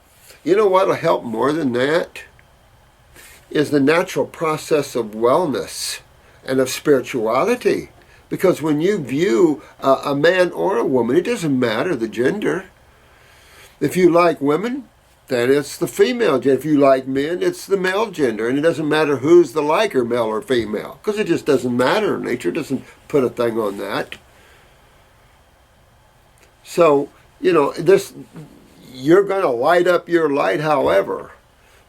Speaker 1: You know what will help more than that? Is the natural process of wellness and of spirituality. Because when you view a man or a woman, it doesn't matter the gender. If you like women, then it's the female gender. If you like men, it's the male gender. And it doesn't matter who's the liker, male or female. Because it just doesn't matter. Nature doesn't put a thing on that. So, you know, you're going to light up your light however.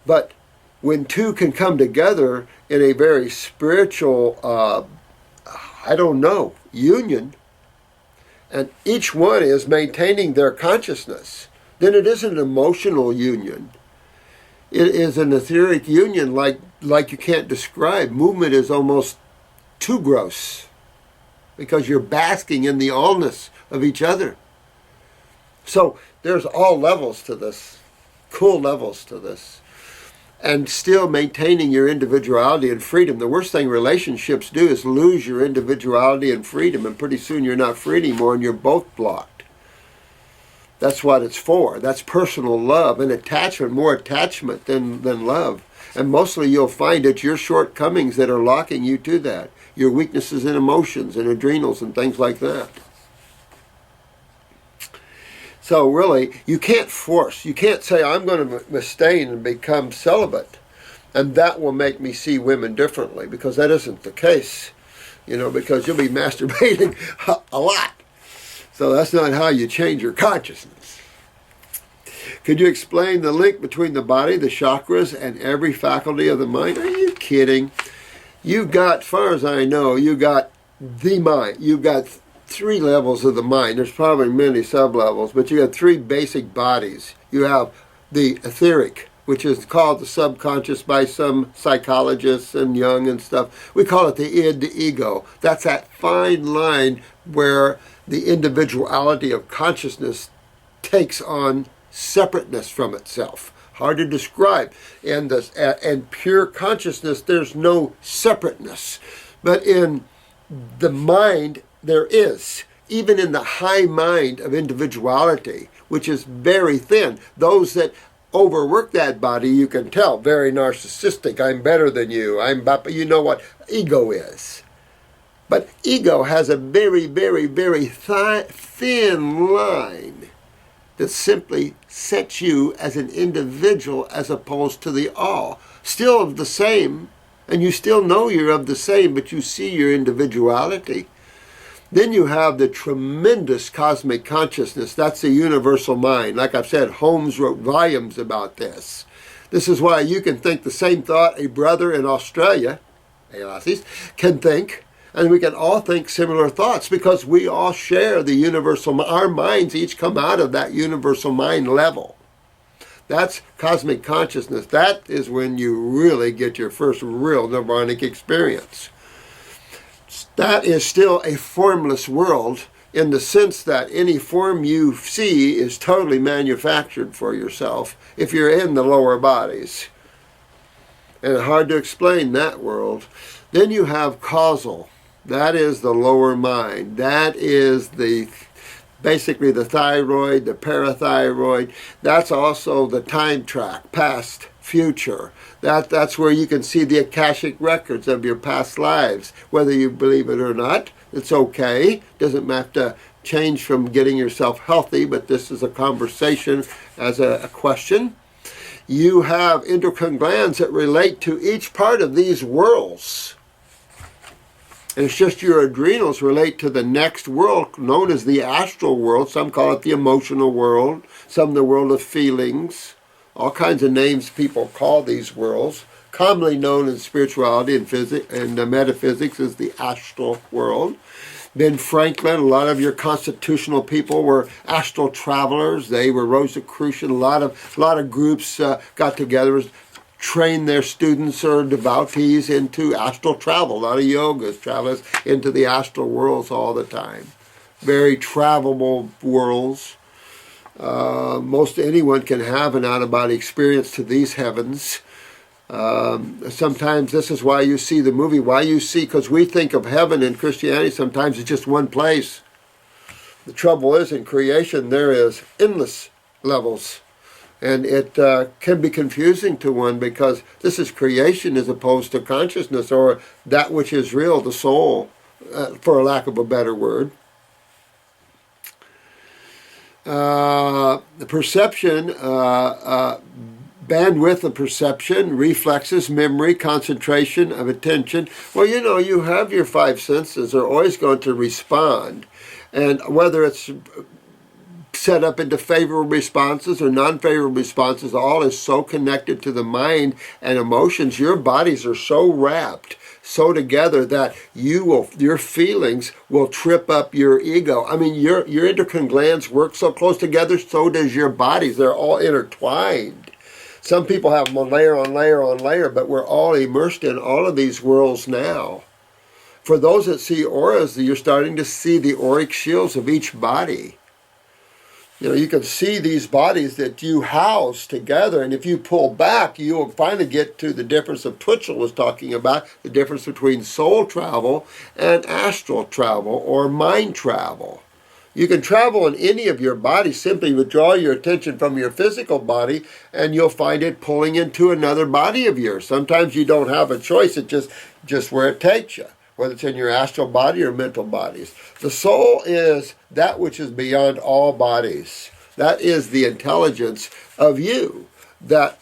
Speaker 1: But when two can come together in a very spiritual union, and each one is maintaining their consciousness, then it isn't an emotional union. It is an etheric union like you can't describe. Movement is almost too gross because you're basking in the allness of each other. So there's all levels to this, cool levels to this. And still maintaining your individuality and freedom. The worst thing relationships do is lose your individuality and freedom, and pretty soon you're not free anymore and you're both blocked. That's what it's for. That's personal love and attachment, more attachment than love. And mostly you'll find it's your shortcomings that are locking you to that. Your weaknesses and emotions and adrenals and things like that. So really, you can't force. You can't say, I'm going to abstain and become celibate, and that will make me see women differently, because that isn't the case. You know, because you'll be masturbating a lot. So that's not how you change your consciousness. Could you explain the link between the body, the chakras, and every faculty of the mind? Are you kidding? You've got, as far as I know, you got the mind. You've got 3 levels of the mind. There's probably many sub-levels, but you got 3 basic bodies. You have the etheric, which is called the subconscious by some psychologists and Jung and stuff. We call it the id, the ego. That's that fine line where the individuality of consciousness takes on separateness from itself. Hard to describe. And pure consciousness, there's no separateness. But in the mind, there is, even in the high mind of individuality, which is very thin. Those that overwork that body, you can tell, very narcissistic. I'm better than you. You know what ego is. But ego has a very, very, very thin line that simply sets you as an individual as opposed to the all. Still of the same, and you still know you're of the same, but you see your individuality. Then you have the tremendous cosmic consciousness. That's the universal mind. Like I've said, Holmes wrote volumes about this. This is why you can think the same thought a brother in Australia, can think, and we can all think similar thoughts because we all share the universal mind. Our minds each come out of that universal mind level. That's cosmic consciousness. That is when you really get your first real nirvanic experience. That is still a formless world in the sense that any form you see is totally manufactured for yourself if you're in the lower bodies. And it's hard to explain that world. Then you have causal. That is the lower mind. That is basically the thyroid, the parathyroid. That's also the time track, past, future. That's where you can see the Akashic records of your past lives. Whether you believe it or not, it's okay. Doesn't have to change from getting yourself healthy, but this is a conversation as a question. You have endocrine glands that relate to each part of these worlds. And it's just your adrenals relate to the next world known as the astral world. Some call it the emotional world, some the world of feelings. All kinds of names people call these worlds, commonly known in spirituality and physics and metaphysics as the astral world. Ben Franklin, a lot of your constitutional people were astral travelers. They were Rosicrucian. A lot of groups got together, trained their students or devotees into astral travel. A lot of yogas travel into the astral worlds all the time. Very travelable worlds. Most anyone can have an out-of-body experience to these heavens. Sometimes this is why you see the movie, because we think of heaven in Christianity, sometimes it's just one place. The trouble is, in creation, there is endless levels. And it can be confusing to one because this is creation as opposed to consciousness or that which is real, the soul, for a lack of a better word. The perception, bandwidth of perception, reflexes, memory, concentration of attention. Well, you have your five senses are always going to respond. And whether it's set up into favorable responses or non-favorable responses, all is so connected to the mind and emotions. Your bodies are so wrapped, so together that your feelings will trip up your ego. I mean, your endocrine glands work so close together, so does your bodies. They're all intertwined. Some people have them layer on layer on layer, but we're all immersed in all of these worlds now. For those that see auras, you're starting to see the auric shields of each body. You can see these bodies that you house together, and if you pull back, you'll finally get to the difference that Twitchell was talking about, the difference between soul travel and astral travel or mind travel. You can travel in any of your bodies, simply withdraw your attention from your physical body, and you'll find it pulling into another body of yours. Sometimes you don't have a choice, it's just where it takes you, whether it's in your astral body or mental bodies. The soul is that which is beyond all bodies. That is the intelligence of you that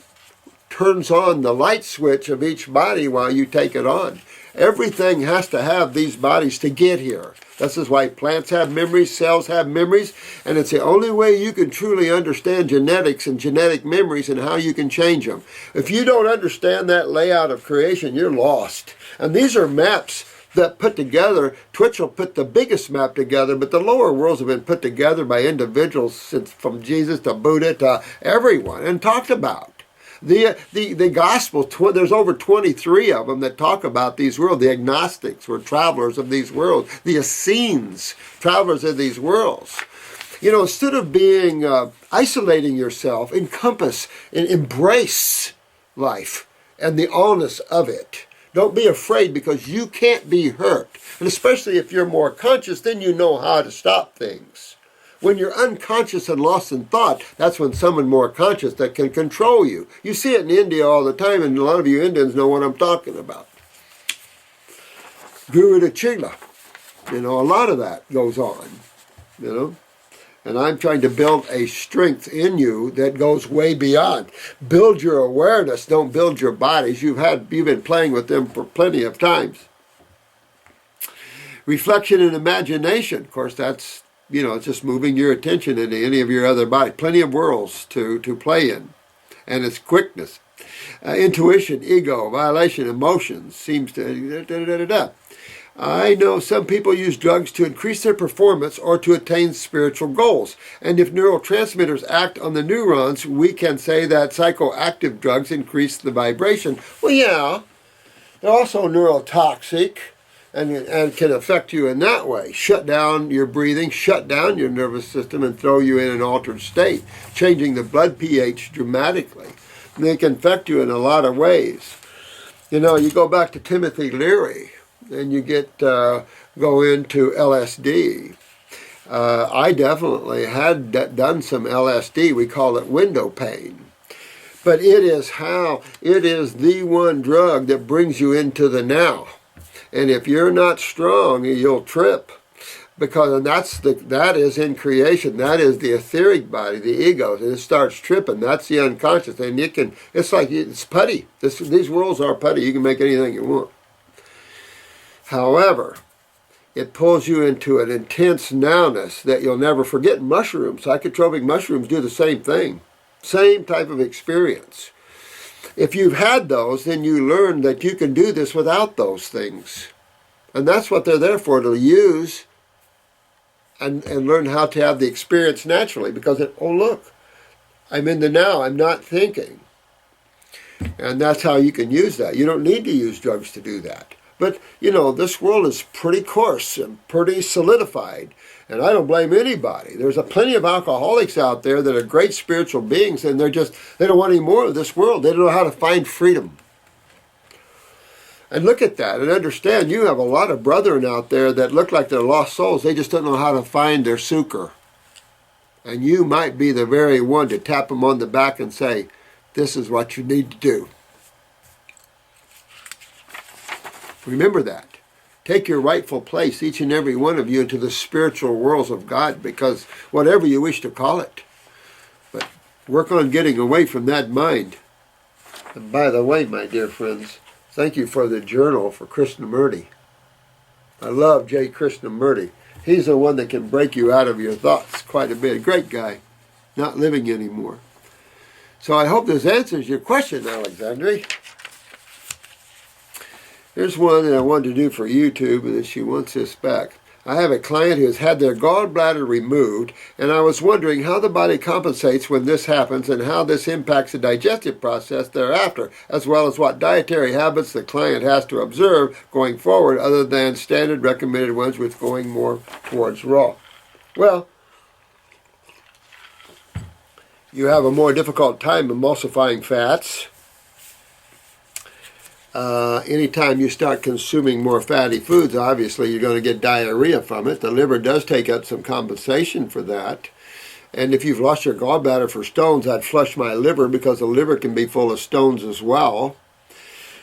Speaker 1: turns on the light switch of each body while you take it on. Everything has to have these bodies to get here. This is why plants have memories, cells have memories, and it's the only way you can truly understand genetics and genetic memories and how you can change them. If you don't understand that layout of creation, you're lost. And these are maps that put together. Twitchell put the biggest map together, but the lower worlds have been put together by individuals since from Jesus to Buddha to everyone and talked about. The Gospels, there's over 23 of them that talk about these worlds. The agnostics were travelers of these worlds. The Essenes, travelers of these worlds. Instead of being isolating yourself, encompass and embrace life and the allness of it. Don't be afraid because you can't be hurt. And especially if you're more conscious, then you know how to stop things. When you're unconscious and lost in thought, that's when someone more conscious that can control you. You see it in India all the time, and a lot of you Indians know what I'm talking about. Guru de Chila. A lot of that goes on. And I'm trying to build a strength in you that goes way beyond. Build your awareness, don't build your bodies. You've been playing with them for plenty of times. Reflection and imagination, of course, that's, it's just moving your attention into any of your other body. Plenty of worlds to play in. And it's quickness. Intuition, ego, violation, emotions, seems to... I know some people use drugs to increase their performance or to attain spiritual goals. And if neurotransmitters act on the neurons, we can say that psychoactive drugs increase the vibration. Well, yeah, they're also neurotoxic and can affect you in that way. Shut down your breathing, shut down your nervous system, and throw you in an altered state, changing the blood pH dramatically. And they can affect you in a lot of ways. You go back to Timothy Leary, and you go into LSD. I definitely had done some LSD. We call it window pane. But it is the one drug that brings you into the now. And if you're not strong, you'll trip. Because that is in creation. That is the etheric body, the ego. And it starts tripping. That's the unconscious. And it's putty. These worlds are putty. You can make anything you want. However, it pulls you into an intense nowness that you'll never forget. Mushrooms, psychotropic mushrooms, do the same thing. Same type of experience. If you've had those, then you learn that you can do this without those things. And that's what they're there for, to use and learn how to have the experience naturally. Because, look, I'm in the now, I'm not thinking. And that's how you can use that. You don't need to use drugs to do that. But, this world is pretty coarse and pretty solidified. And I don't blame anybody. There's plenty of alcoholics out there that are great spiritual beings, and they don't want any more of this world. They don't know how to find freedom. And look at that and understand, you have a lot of brethren out there that look like they're lost souls. They just don't know how to find their sukkah. And you might be the very one to tap them on the back and say, this is what you need to do. Remember that. Take your rightful place, each and every one of you, into the spiritual worlds of God, because whatever you wish to call it. But work on getting away from that mind. And by the way, my dear friends, thank you for the journal for Krishnamurti. I love J. Krishnamurti. He's the one that can break you out of your thoughts quite a bit. A great guy, not living anymore. So I hope this answers your question, Alexandria. Here's one that I wanted to do for YouTube, and she wants this back. I have a client who has had their gallbladder removed, and I was wondering how the body compensates when this happens and how this impacts the digestive process thereafter, as well as what dietary habits the client has to observe going forward other than standard recommended ones with going more towards raw. Well, you have a more difficult time emulsifying fats. Anytime you start consuming more fatty foods, obviously you're going to get diarrhea from it. The liver does take up some compensation for that. And if you've lost your gallbladder for stones, I'd flush my liver, because the liver can be full of stones as well.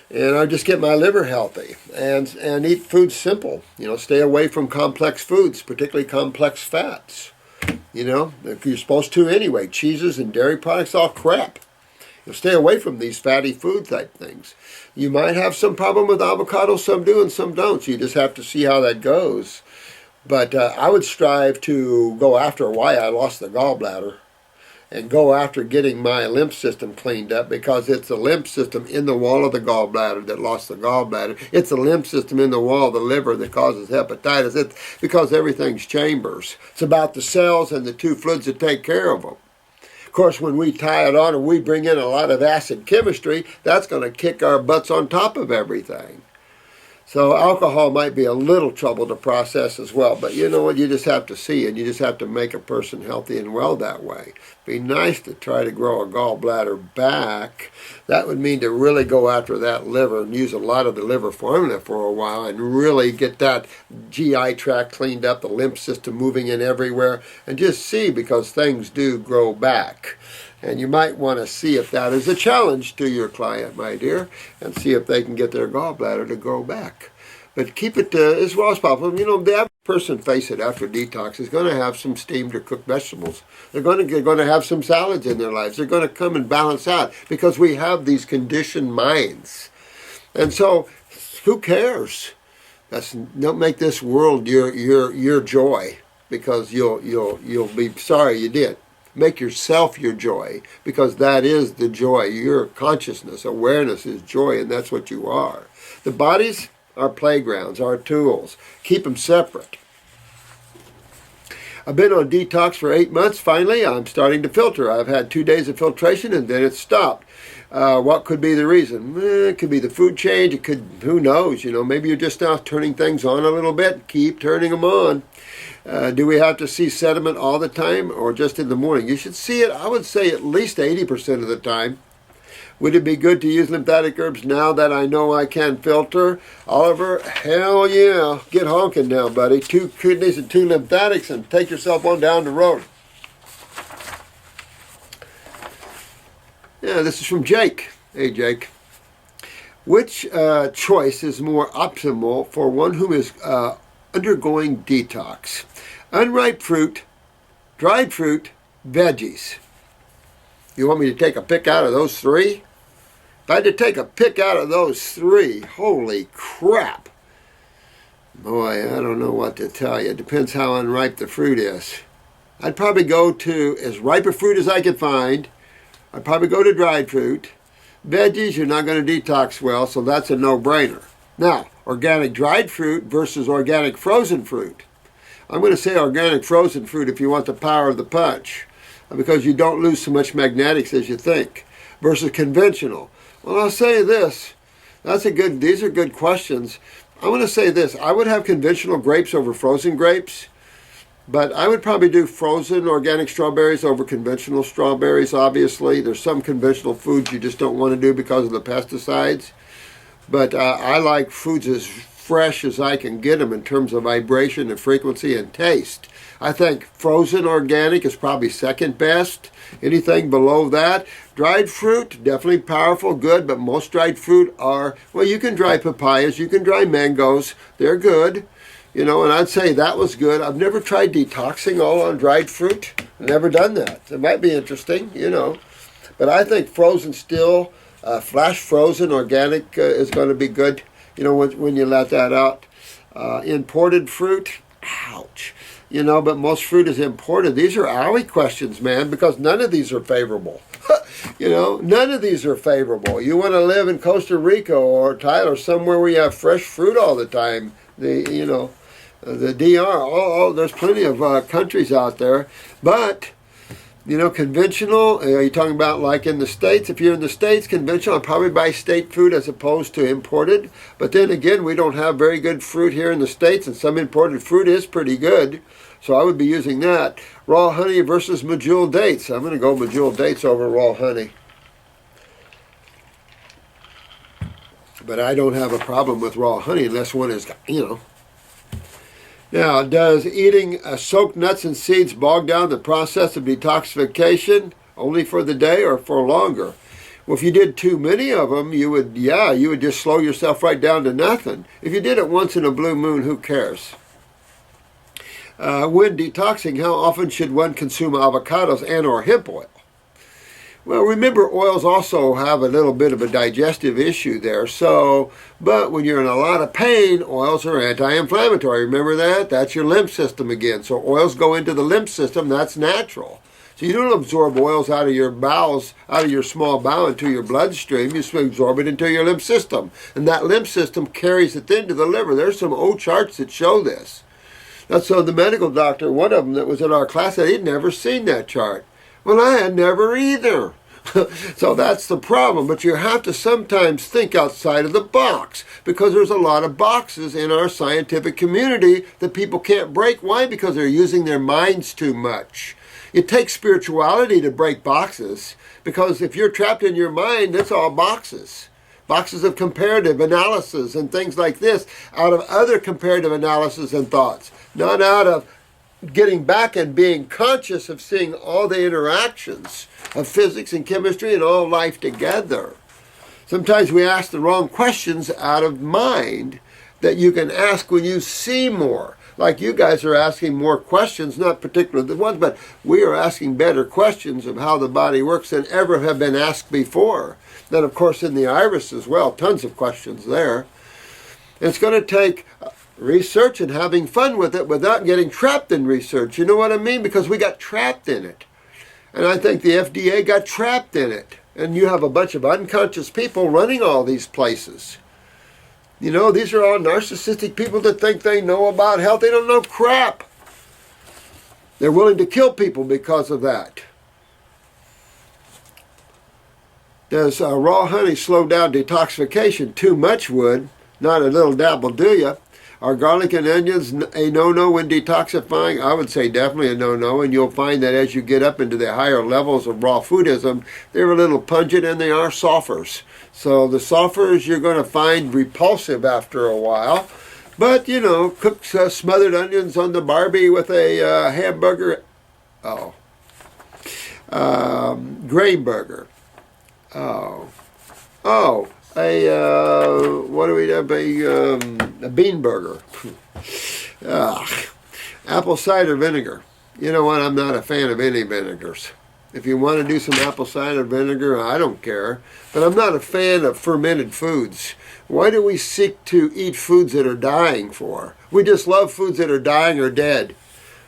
Speaker 1: And I just get my liver healthy and eat food simple. Stay away from complex foods, particularly complex fats. If you're supposed to anyway. Cheeses and dairy products, all crap. Stay away from these fatty food type things. You might have some problem with avocado, some do and some don't. So you just have to see how that goes. But I would strive to go after why I lost the gallbladder and go after getting my lymph system cleaned up, because it's the lymph system in the wall of the gallbladder that lost the gallbladder. It's the lymph system in the wall of the liver that causes hepatitis. It's because everything's chambers. It's about the cells and the two fluids that take care of them. Of course, when we tie it on and we bring in a lot of acid chemistry, that's going to kick our butts on top of everything. So alcohol might be a little trouble to process as well. But you know what? You just have to see, and you just have to make a person healthy and well that way. Be nice to try to grow a gallbladder back. That would mean to really go after that liver and use a lot of the liver formula for a while and really get that GI tract cleaned up, the lymph system moving in everywhere, and just see, because things do grow back. And you might want to see if that is a challenge to your client, my dear, and see if they can get their gallbladder to grow back. But keep it as well as possible. The average person, face it, after detox is going to have some steamed or cooked vegetables. They're going to have some salads in their lives. They're going to come and balance out, because we have these conditioned minds. And so, who cares? Don't make this world your joy, because you'll be sorry you did. Make yourself your joy, because that is the joy. Your consciousness, awareness is joy, and that's what you are. The bodies are playgrounds, are tools. Keep them separate. I've been on detox for 8 months. Finally, I'm starting to filter. I've had 2 days of filtration, and then it stopped. What could be the reason? It could be the food change. It could, who knows? Maybe you're just now turning things on a little bit. Keep turning them on. Do we have to see sediment all the time, or just in the morning? You should see it, I would say, at least 80% of the time. Would it be good to use lymphatic herbs now that I know I can filter? Oliver, hell yeah. Get honking now, buddy. 2 kidneys and 2 lymphatics, and take yourself on down the road. Yeah, this is from Jake. Hey, Jake. Which choice is more optimal for one who is undergoing detox? Unripe fruit, dried fruit, veggies. You want me to take a pick out of those 3? If I had to take a pick out of those 3, holy crap. Boy, I don't know what to tell you. It depends how unripe the fruit is. I'd probably go to as ripe a fruit as I could find. I'd probably go to dried fruit. Veggies, you're not going to detox well, so that's a no-brainer. Now, organic dried fruit versus organic frozen fruit. I'm going to say organic frozen fruit if you want the power of the punch, because you don't lose so much magnetics as you think, versus conventional. Well, I'll say this. These are good questions. I'm going to say this. I would have conventional grapes over frozen grapes, but I would probably do frozen organic strawberries over conventional strawberries, obviously. There's some conventional foods you just don't want to do because of the pesticides. But I like foods as fresh as I can get them in terms of vibration and frequency and taste. I think frozen organic is probably second best. Anything below that. Dried fruit, definitely powerful, good, but most dried fruit are, well, you can dry papayas, you can dry mangoes. They're good. And I'd say that was good. I've never tried detoxing all on dried fruit. Never done that. It might be interesting, But I think frozen still, flash frozen organic is going to be good, when you let that out. Imported fruit, ouch. But most fruit is imported. These are owie questions, man, because none of these are favorable. None of these are favorable. You want to live in Costa Rica or Thailand or somewhere where you have fresh fruit all the time. The DR, there's plenty of countries out there. But, conventional, are you talking about like in the States? If you're in the States, conventional, I'll probably buy state fruit as opposed to imported. But then again, we don't have very good fruit here in the States, and some imported fruit is pretty good. So I would be using that. Raw honey versus medjool dates. I'm going to go medjool dates over raw honey. But I don't have a problem with raw honey unless one is, Now, does eating soaked nuts and seeds bog down the process of detoxification only for the day or for longer? Well, if you did too many of them, you would just slow yourself right down to nothing. If you did it once in a blue moon, who cares? When detoxing, how often should one consume avocados and or hemp oil? Well, remember, oils also have a little bit of a digestive issue there. But when you're in a lot of pain, oils are anti-inflammatory. Remember that? That's your lymph system again. So oils go into the lymph system. That's natural. So you don't absorb oils out of your bowels, out of your small bowel into your bloodstream. You absorb it into your lymph system. And that lymph system carries it into the liver. There's some old charts that show this. That's so the medical doctor, one of them that was in our class, said he'd never seen that chart. Well, I had never either. So that's the problem. But you have to sometimes think outside of the box, because there's a lot of boxes in our scientific community that people can't break. Why? Because they're using their minds too much. It takes spirituality to break boxes, because if you're trapped in your mind, it's all boxes. Boxes of comparative analysis and things like this, out of other comparative analysis and thoughts, not out of getting back and being conscious of seeing all the interactions of physics and chemistry and all life together. Sometimes we ask the wrong questions out of mind that you can ask when you see more. Like you guys are asking more questions, not particularly the ones, but we are asking better questions of how the body works than ever have been asked before. Then, of course, in the iris as well, tons of questions there. It's going to take research and having fun with it without getting trapped in research. You know what I mean? Because we got trapped in it. And I think the FDA got trapped in it. And you have a bunch of unconscious people running all these places. You know, these are all narcissistic people that think they know about health. They don't know crap. They're willing to kill people because of that. Does raw honey slow down detoxification? Too much would. Not a little dab will do ya. Are garlic and onions a no-no when detoxifying? I would say definitely a no-no, and you'll find that as you get up into the higher levels of raw foodism, they're a little pungent and they are sulfurs. So the sulfurs you're going to find repulsive after a while. But, you know, cook smothered onions on the Barbie with a hamburger. Grain burger. What do we have? A bean burger. Apple cider vinegar. You know what? I'm not a fan of any vinegars. If you want to do some apple cider vinegar, I don't care. But I'm not a fan of fermented foods. Why do we seek to eat foods that are dying for? We just love foods that are dying or dead.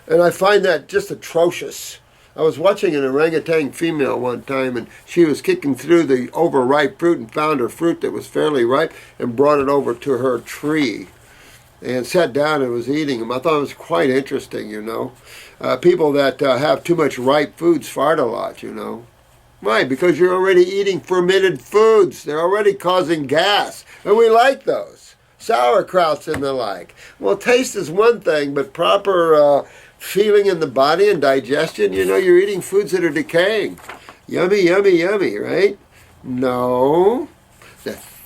Speaker 1: And I find that just atrocious. I was watching an orangutan female one time, and she was kicking through the overripe fruit and found a fruit that was fairly ripe and brought it over to her tree and sat down and was eating them. I thought it was quite interesting, you know. People that have too much ripe foods fart a lot, you know. Why? Because you're already eating fermented foods. They're already causing gas, and we like those. Sauerkrauts and the like. Well, taste is one thing, but proper feeling in the body and digestion, you know, you're eating foods that are decaying. Yummy, yummy, yummy, right? No.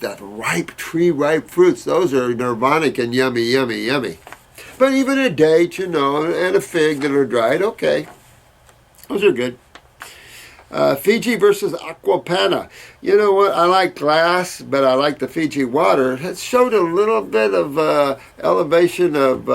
Speaker 1: That ripe, tree-ripe fruits, those are nirvanic and yummy, yummy, yummy. But even a date, you know, and a fig that are dried, okay. Those are good. Fiji versus Aquapana. You know what? I like glass, but I like the Fiji water. It showed a little bit of elevation of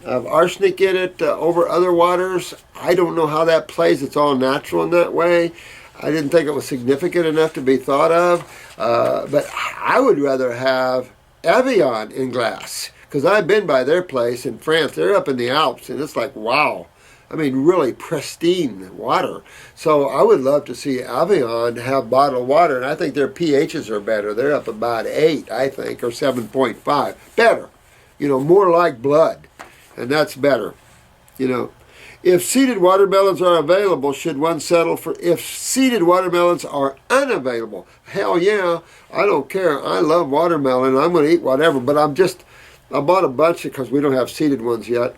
Speaker 1: arsenic in it over other waters. I don't know how that plays. It's all natural in that way. I didn't think it was significant enough to be thought of. But I would rather have Evian in glass, because I've been by their place in France. They're up in the Alps, and it's like, wow. I mean, really pristine water. So I would love to see Evian have bottled water, and I think their pHs are better. They're up about 8, I think, or 7.5. Better. You know, more like blood. And that's better, you know. If seeded watermelons are available, should one settle for if seeded watermelons are unavailable? Hell yeah, I don't care. I love watermelon. I'm going to eat whatever, but I bought a bunch because we don't have seeded ones yet,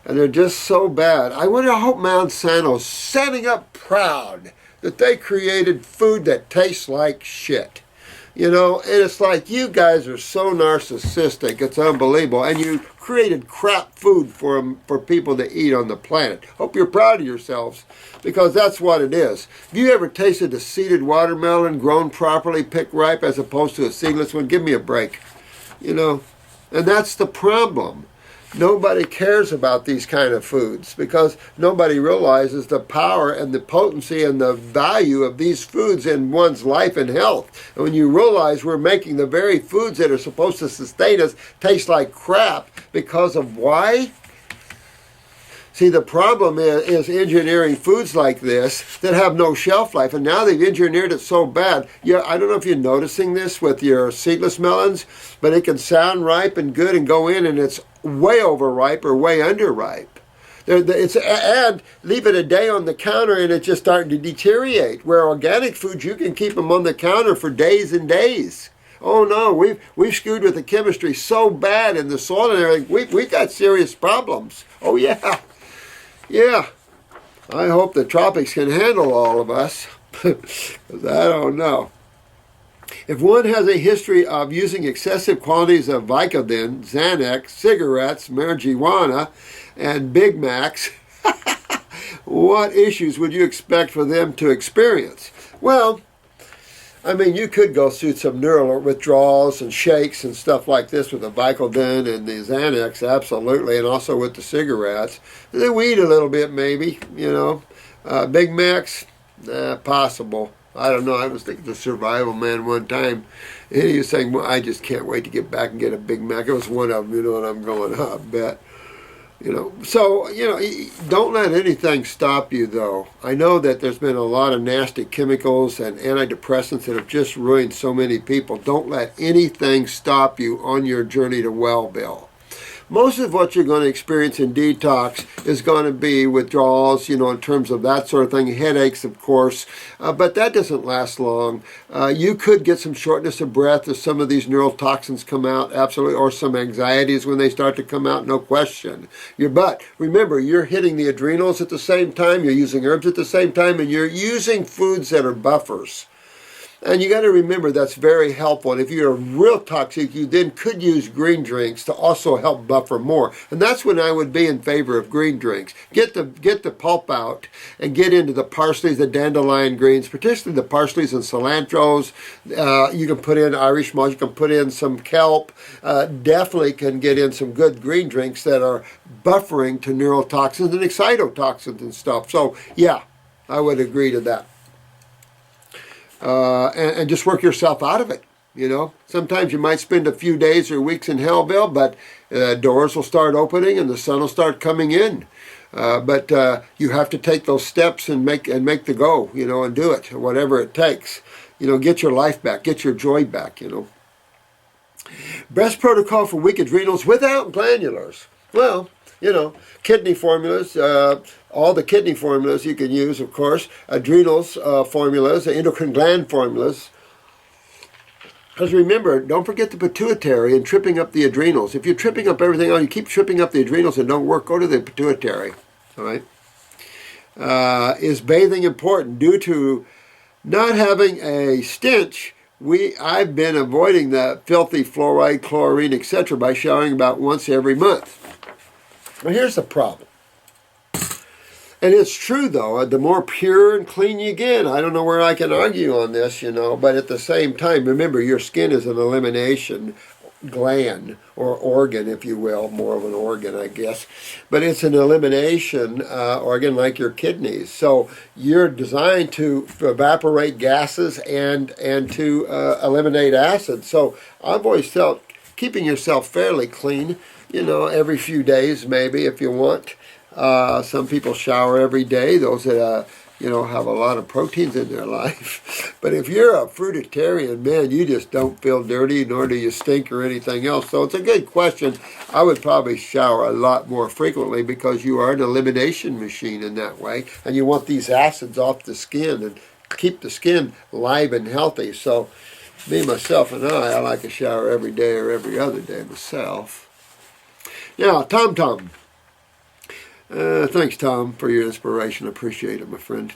Speaker 1: and they're just so bad. I hope Monsanto's setting up proud that they created food that tastes like shit. You know, and it's like, you guys are so narcissistic, it's unbelievable. And you created crap food for people to eat on the planet. Hope you're proud of yourselves, because that's what it is. Have you ever tasted a seeded watermelon grown properly, picked ripe, as opposed to a seedless one? Give me a break. You know, and that's the problem. Nobody cares about these kind of foods because nobody realizes the power and the potency and the value of these foods in one's life and health. And when you realize we're making the very foods that are supposed to sustain us taste like crap because of why? See, the problem is engineering foods like this that have no shelf life, and now they've engineered it so bad. Yeah, I don't know if you're noticing this with your seedless melons, but it can sound ripe and good and go in, and it's way overripe or way underripe. And leave it a day on the counter, and it's just starting to deteriorate. Where organic foods, you can keep them on the counter for days and days. Oh no, we've screwed with the chemistry so bad in the soil and everything. We've got serious problems. Oh yeah. Yeah, I hope the tropics can handle all of us, because I don't know. If one has a history of using excessive quantities of Vicodin, Xanax, cigarettes, marijuana, and Big Macs, what issues would you expect for them to experience? Well, I mean, you could go through some neural withdrawals and shakes and stuff like this with the Vicodin and the Xanax, absolutely, and also with the cigarettes. The weed a little bit, maybe, you know. Big Macs, possible. I don't know. I was thinking the Survival Man one time, and he was saying, well, I just can't wait to get back and get a Big Mac. It was one of them, you know, and I'm going, I bet. You know, so, you know, don't let anything stop you, though. I know that there's been a lot of nasty chemicals and antidepressants that have just ruined so many people. Don't let anything stop you on your journey to well-being. Most of what you're going to experience in detox is going to be withdrawals, you know, in terms of that sort of thing, headaches, of course, but that doesn't last long. You could get some shortness of breath as some of these neurotoxins come out, absolutely, or some anxieties when they start to come out, no question. But remember, you're hitting the adrenals at the same time, you're using herbs at the same time, and you're using foods that are buffers. And you got to remember that's very helpful. And if you're real toxic, you then could use green drinks to also help buffer more. And that's when I would be in favor of green drinks. Get the pulp out and get into the parsleys, the dandelion greens, particularly the parsleys and cilantros. You can put in Irish moss. You can put in some kelp. Definitely can get in some good green drinks that are buffering to neurotoxins and excitotoxins and stuff. So yeah, I would agree to that. And just work yourself out of it, you know. Sometimes you might spend a few days or weeks in Hellville, but doors will start opening and the sun will start coming in. But you have to take those steps and make the go, you know, and do it, whatever it takes. You know, get your life back, get your joy back, you know. Best protocol for weak adrenals without glandulars. Well, you know, kidney formulas, all the kidney formulas you can use, of course, adrenals formulas, endocrine gland formulas. Because remember, don't forget the pituitary and tripping up the adrenals. If you're tripping up everything else, you keep tripping up the adrenals and don't work, go to the pituitary. All right? Is bathing important? Due to not having a stench, I've been avoiding the filthy fluoride, chlorine, etc. by showering about once every month. But here's the problem. And it's true, though, the more pure and clean you get, I don't know where I can argue on this, you know, but at the same time, remember, your skin is an elimination gland, or organ, if you will, more of an organ, I guess. But it's an elimination organ like your kidneys. So you're designed to evaporate gases and to eliminate acid. So I've always felt keeping yourself fairly clean, you know, every few days maybe if you want. Some people shower every day, those that, you know, have a lot of proteins in their life. But if you're a fruitarian, man, you just don't feel dirty, nor do you stink or anything else. So it's a good question. I would probably shower a lot more frequently because you are an elimination machine in that way. And you want these acids off the skin and keep the skin live and healthy. So me, myself, and I like to shower every day or every other day myself. Now, Tom. Thanks, Tom, for your inspiration. Appreciate it, my friend.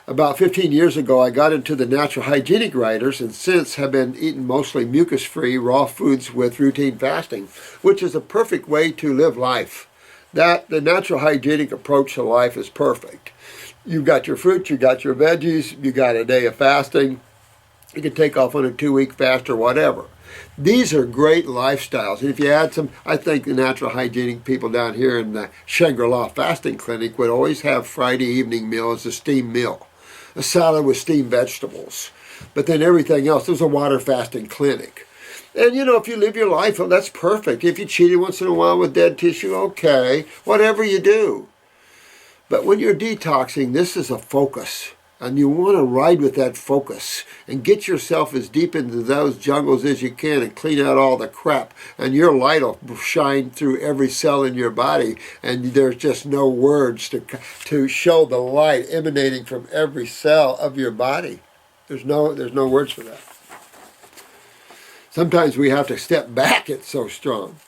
Speaker 1: About 15 years ago, I got into the natural hygienic writers and since have been eating mostly mucus-free raw foods with routine fasting, which is a perfect way to live life. The natural hygienic approach to life is perfect. You've got your fruit, you got your veggies, you got a day of fasting. You can take off on a 2-week fast or whatever. These are great lifestyles. And if you add some, I think the natural hygienic people down here in the Shangri-La Fasting Clinic would always have Friday evening meal as a steamed meal. A salad with steamed vegetables. But then everything else, there's a water fasting clinic. And you know, if you live your life, well, that's perfect. If you cheated once in a while with dead tissue, okay. Whatever you do. But when you're detoxing, this is a focus. And you want to ride with that focus and get yourself as deep into those jungles as you can and clean out all the crap. And your light will shine through every cell in your body. And there's just no words to show the light emanating from every cell of your body. There's no words for that. Sometimes we have to step back. It's so strong.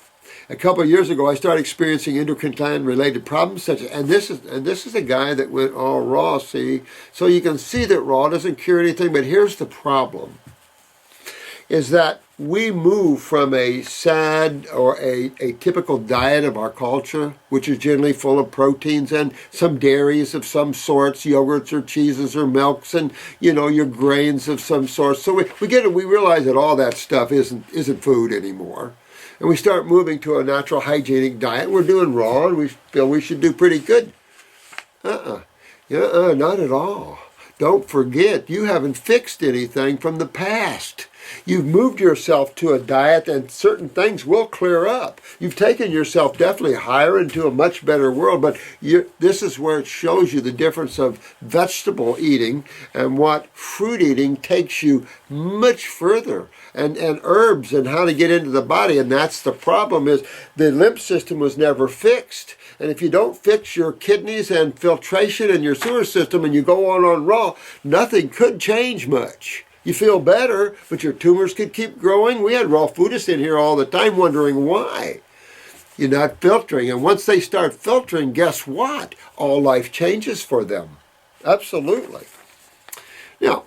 Speaker 1: A couple of years ago, I started experiencing endocrine gland-related problems, such as, and this is a guy that went all raw, see? So you can see that raw doesn't cure anything, but here's the problem, is that we move from a SAD or a typical diet of our culture, which is generally full of proteins and some dairies of some sorts, yogurts or cheeses or milks, and, you know, your grains of some sort. So we realize that all that stuff isn't food anymore. And we start moving to a natural hygienic diet. We're doing raw, and we feel we should do pretty good. Not at all. don't forget, you haven't fixed anything from the past. You've moved yourself to a diet and certain things will clear up. You've taken yourself definitely higher into a much better world, but this is where it shows you the difference of vegetable eating and what fruit eating takes you much further, and herbs and how to get into the body. And that's the problem, is the lymph system was never fixed. And if you don't fix your kidneys and filtration and your sewer system and you go on raw, nothing could change much. You feel better, but your tumors could keep growing. We had raw foodists in here all the time wondering why you're not filtering. And once they start filtering, guess what? All life changes for them. Absolutely. Now,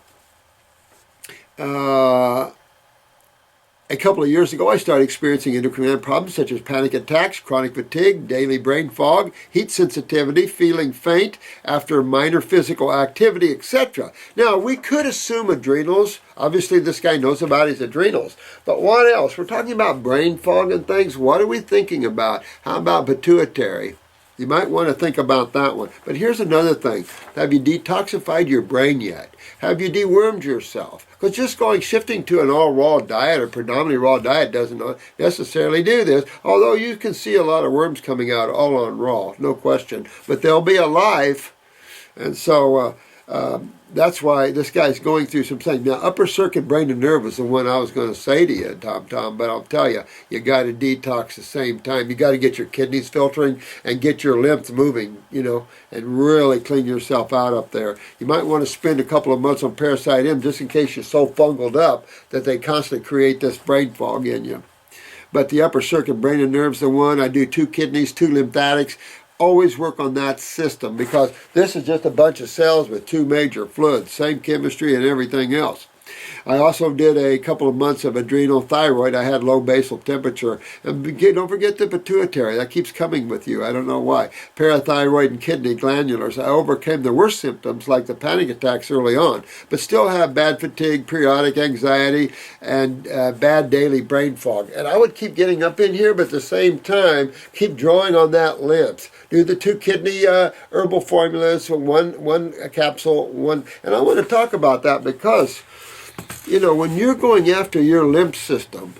Speaker 1: a couple of years ago, I started experiencing endocrine problems such as panic attacks, chronic fatigue, daily brain fog, heat sensitivity, feeling faint after minor physical activity, etc. Now, we could assume adrenals. Obviously, this guy knows about his adrenals. But what else? We're talking about brain fog and things. What are we thinking about? How about pituitary? You might want to think about that one. But here's another thing. Have you detoxified your brain yet? Have you dewormed yourself? Because just shifting to an all-raw diet or predominantly raw diet doesn't necessarily do this, although you can see a lot of worms coming out all on raw, no question. But they'll be alive. And so that's why this guy's going through some things. Now, upper circuit brain and nerve was the one I was going to say to you, Tom, but I'll tell you, you got to detox at the same time. You got to get your kidneys filtering and get your lymph moving, and really clean yourself out up there. You might want to spend a couple of months on Parasite M just in case you're so fungled up that they constantly create this brain fog in you. But the upper circuit brain and nerve's the one. I do 2 kidneys, 2 lymphatics. Always work on that system, because this is just a bunch of cells with 2 major fluids, same chemistry and everything else. I also did a couple of months of adrenal thyroid. I had low basal temperature. And don't forget the pituitary. That keeps coming with you. I don't know why. Parathyroid and kidney glandulars. I overcame the worst symptoms like the panic attacks early on, but still have bad fatigue, periodic anxiety, and bad daily brain fog. And I would keep getting up in here, but at the same time, keep drawing on that lymph. Do the 2 kidney herbal formulas, one capsule, one. And I want to talk about that because, when you're going after your lymph system,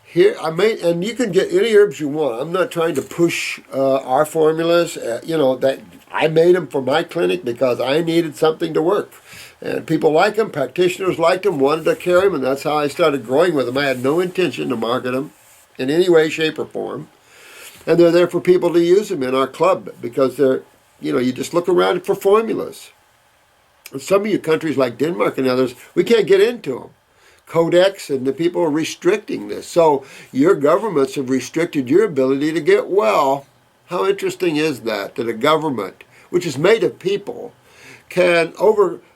Speaker 1: here and you can get any herbs you want. I'm not trying to push our formulas. That I made them for my clinic because I needed something to work, and people like them. Practitioners liked them, wanted to carry them, and that's how I started growing with them. I had no intention to market them in any way, shape, or form, and they're there for people to use them in our club because they're, you just look around for formulas. In some of you countries like Denmark and others, we can't get into them. Codex and the people are restricting this. So your governments have restricted your ability to get well. How interesting is that a government, which is made of people, can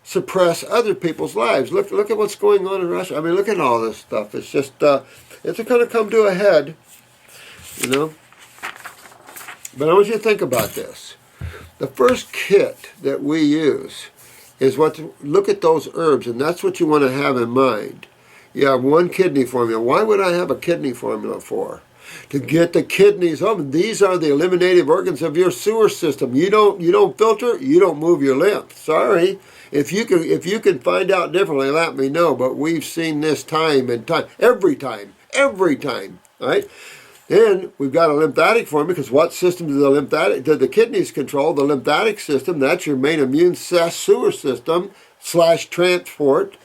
Speaker 1: suppress other people's lives? Look at what's going on in Russia. I mean, look at all this stuff. It's just, it's going to come to a head, But I want you to think about this. The first kit that we use is look at those herbs, and that's what you want to have in mind. You have 1 kidney formula. Why would I have a kidney formula for? To get the kidneys home. These are the eliminative organs of your sewer system. You don't filter, you don't move your lymph. Sorry. If you can find out differently, let me know. But we've seen this time and time, every time, right? Then we've got a lymphatic formula, because what system do the kidneys control? The lymphatic system. That's your main immune sewer system / transport.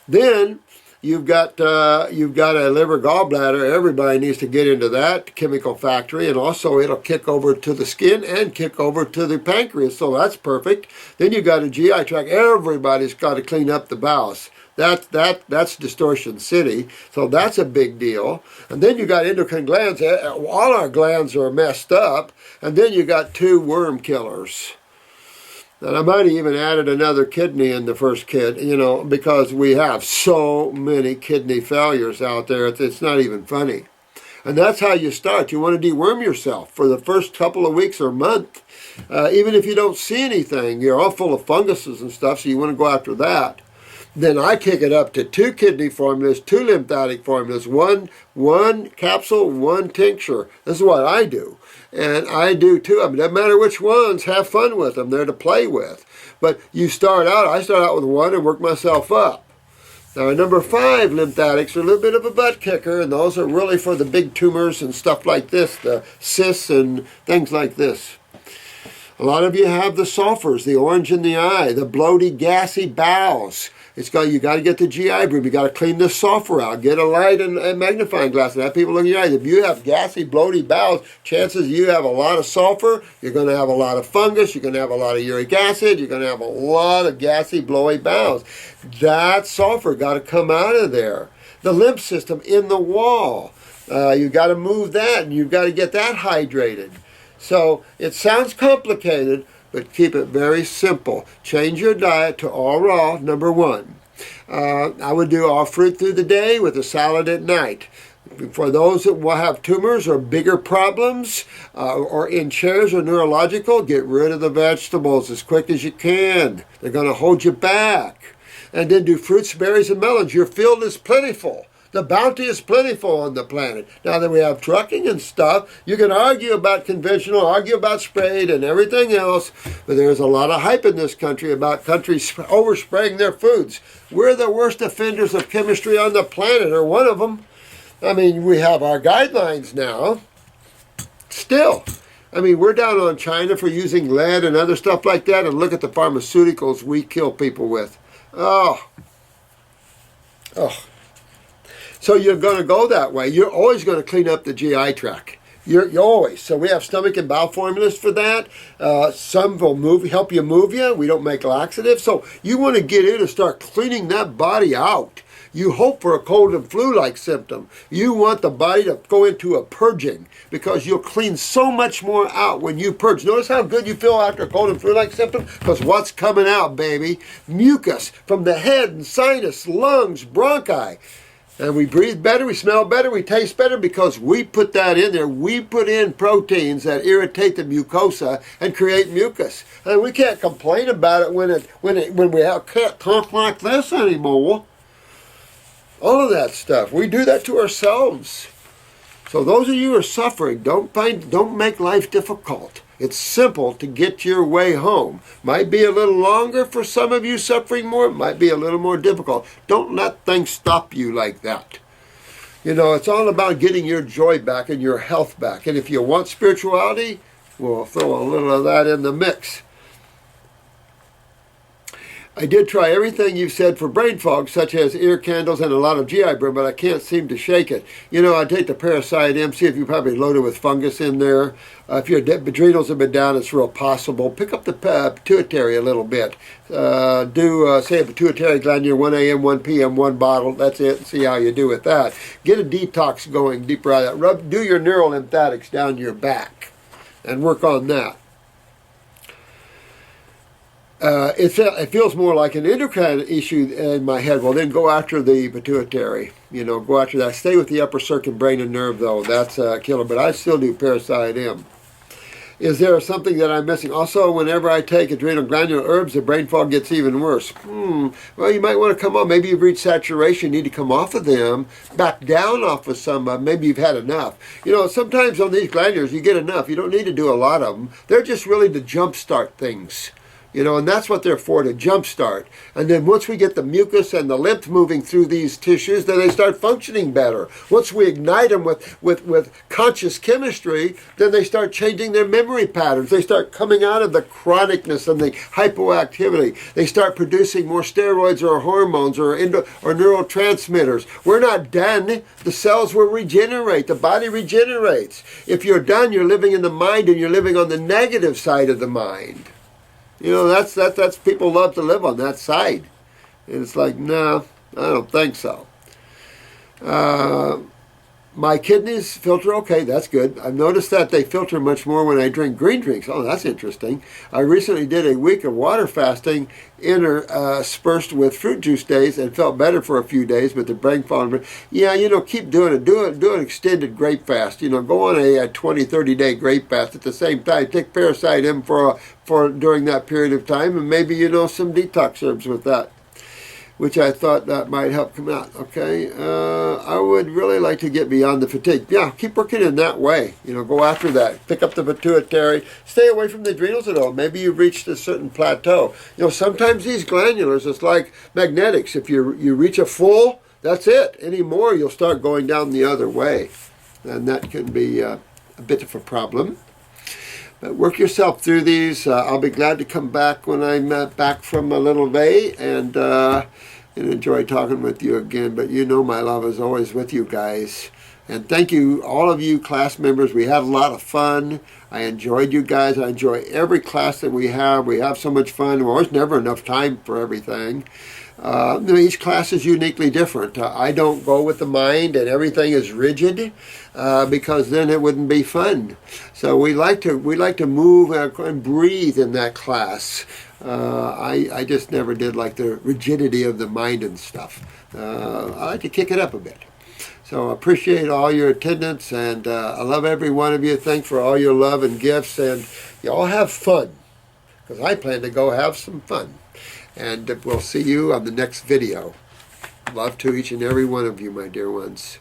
Speaker 1: Then you've got a liver gallbladder. Everybody needs to get into that chemical factory, and also it'll kick over to the skin and kick over to the pancreas. So that's perfect. Then you've got a GI tract. Everybody's got to clean up the bowels. That's distortion city, so that's a big deal. And then you got endocrine glands. All our glands are messed up. And then you got 2 worm killers. And I might have even added another kidney in the first kit, because we have so many kidney failures out there. It's not even funny. And that's how you start. You want to deworm yourself for the first couple of weeks or month. Even if you don't see anything, you're all full of funguses and stuff, so you want to go after that. Then I kick it up to 2 kidney formulas, 2 lymphatic formulas, one capsule, 1 tincture. This is what I do. And I do too. I mean, it doesn't matter which ones, have fun with them. They're to play with. But I start out with one and work myself up. Now, number 5 lymphatics are a little bit of a butt kicker, and those are really for the big tumors and stuff like this, the cysts and things like this. A lot of you have the sulfurs, the orange in the eye, the bloaty, gassy bowels. You got to get the GI broom. You got to clean the sulfur out. Get a light and a magnifying glass and have people look in your eyes. If you have gassy, bloaty bowels, chances you have a lot of sulfur. You're going to have a lot of fungus. You're going to have a lot of uric acid. You're going to have a lot of gassy, blowy bowels. That sulfur got to come out of there. The lymph system in the wall. You got to move that, and you've got to get that hydrated. So it sounds complicated, but keep it very simple. Change your diet to all raw, number 1. I would do all fruit through the day with a salad at night. For those that will have tumors or bigger problems or in chairs or neurological, get rid of the vegetables as quick as you can. They're going to hold you back. And then do fruits, berries, and melons. Your field is plentiful. The bounty is plentiful on the planet. Now that we have trucking and stuff, you can argue about conventional, argue about sprayed and everything else, but there's a lot of hype in this country about countries overspraying their foods. We're the worst offenders of chemistry on the planet, or one of them. I mean, we have our guidelines now. Still, I mean, we're down on China for using lead and other stuff like that, and look at the pharmaceuticals we kill people with. Oh. So you're going to go that way. You're always going to clean up the GI tract. You're always. So we have stomach and bowel formulas for that. Some will help you move you. We don't make laxatives. So you want to get in and start cleaning that body out. You hope for a cold and flu-like symptom. You want the body to go into a purging because you'll clean so much more out when you purge. Notice how good you feel after a cold and flu-like symptom? Because what's coming out, baby? Mucus from the head and sinus, lungs, bronchi. And we breathe better, we smell better, we taste better because we put that in there. We put in proteins that irritate the mucosa and create mucus. And we can't complain about it when we can't talk like this anymore. All of that stuff. We do that to ourselves. So those of you who are suffering, don't make life difficult. It's simple to get your way home. Might be a little longer for some of you suffering more. It might be a little more difficult. Don't let things stop you like that. You know, it's all about getting your joy back and your health back. And if you want spirituality, we'll throw a little of that in the mix. I did try everything you said for brain fog, such as ear candles and a lot of GI broom, but I can't seem to shake it. You know, I take the Parasite M, see if you're probably loaded with fungus in there. If your adrenals have been down, it's real possible. Pick up the pituitary a little bit. Say a pituitary gland near 1 a.m., 1 p.m., 1 bottle. That's it. And see how you do with that. Get a detox going deeper out of that. Do your neural lymphatics down your back and work on that. It feels more like an endocrine issue in my head. Well, then go after the pituitary. You know, go after that. Stay with the upper circuit, brain, and nerve, though. That's a killer. But I still do Parasite M. Is there something that I'm missing? Also, whenever I take adrenal glandular herbs, the brain fog gets even worse. Well, you might want to come on. Maybe you've reached saturation. You need to come off of them, back down off of some. Maybe you've had enough. You know, sometimes on these glandulars, you get enough. You don't need to do a lot of them. They're just really to jumpstart things. You know, and that's what they're for, to jumpstart. And then once we get the mucus and the lymph moving through these tissues, then they start functioning better. Once we ignite them with conscious chemistry, then they start changing their memory patterns. They start coming out of the chronicness and the hypoactivity. They start producing more steroids or hormones or neurotransmitters. We're not done. The cells will regenerate. The body regenerates. If you're done, you're living in the mind and you're living on the negative side of the mind. You know, that's people love to live on that side. And it's like, no, I don't think so. My kidneys filter okay, that's good. I've noticed that they filter much more when I drink green drinks. Oh, that's interesting. I recently did a week of water fasting interspersed with fruit juice days and felt better for a few days, but the brain fog. Yeah, you know, keep doing it. Do an extended grape fast. You know, go on a 20, 30-day grape fast at the same time. Take Parasite M for during that period of time, and maybe, you know, some detox herbs with that. which I thought that might help come out. Okay, I would really like to get beyond the fatigue. Yeah, keep working in that way. You know, go after that. Pick up the pituitary. Stay away from the adrenals at all. Maybe you've reached a certain plateau. You know, sometimes these glandulars, it's like magnetics. If you reach a full, that's it. Any more, you'll start going down the other way, and that can be a bit of a problem. But work yourself through these. I'll be glad to come back when I'm back from a little vay and enjoy talking with you again. But you know my love is always with you guys. And thank you, all of you class members. We had a lot of fun. I enjoyed you guys. I enjoy every class that we have. We have so much fun. There's never enough time for everything. Each class is uniquely different. I don't go with the mind and everything is rigid because then it wouldn't be fun. So we like to move and breathe in that class. I just never did like the rigidity of the mind and stuff. I like to kick it up a bit. So I appreciate all your attendance, and I love every one of you. Thanks for all your love and gifts, and you all have fun, because I plan to go have some fun. And we'll see you on the next video. Love to each and every one of you, my dear ones.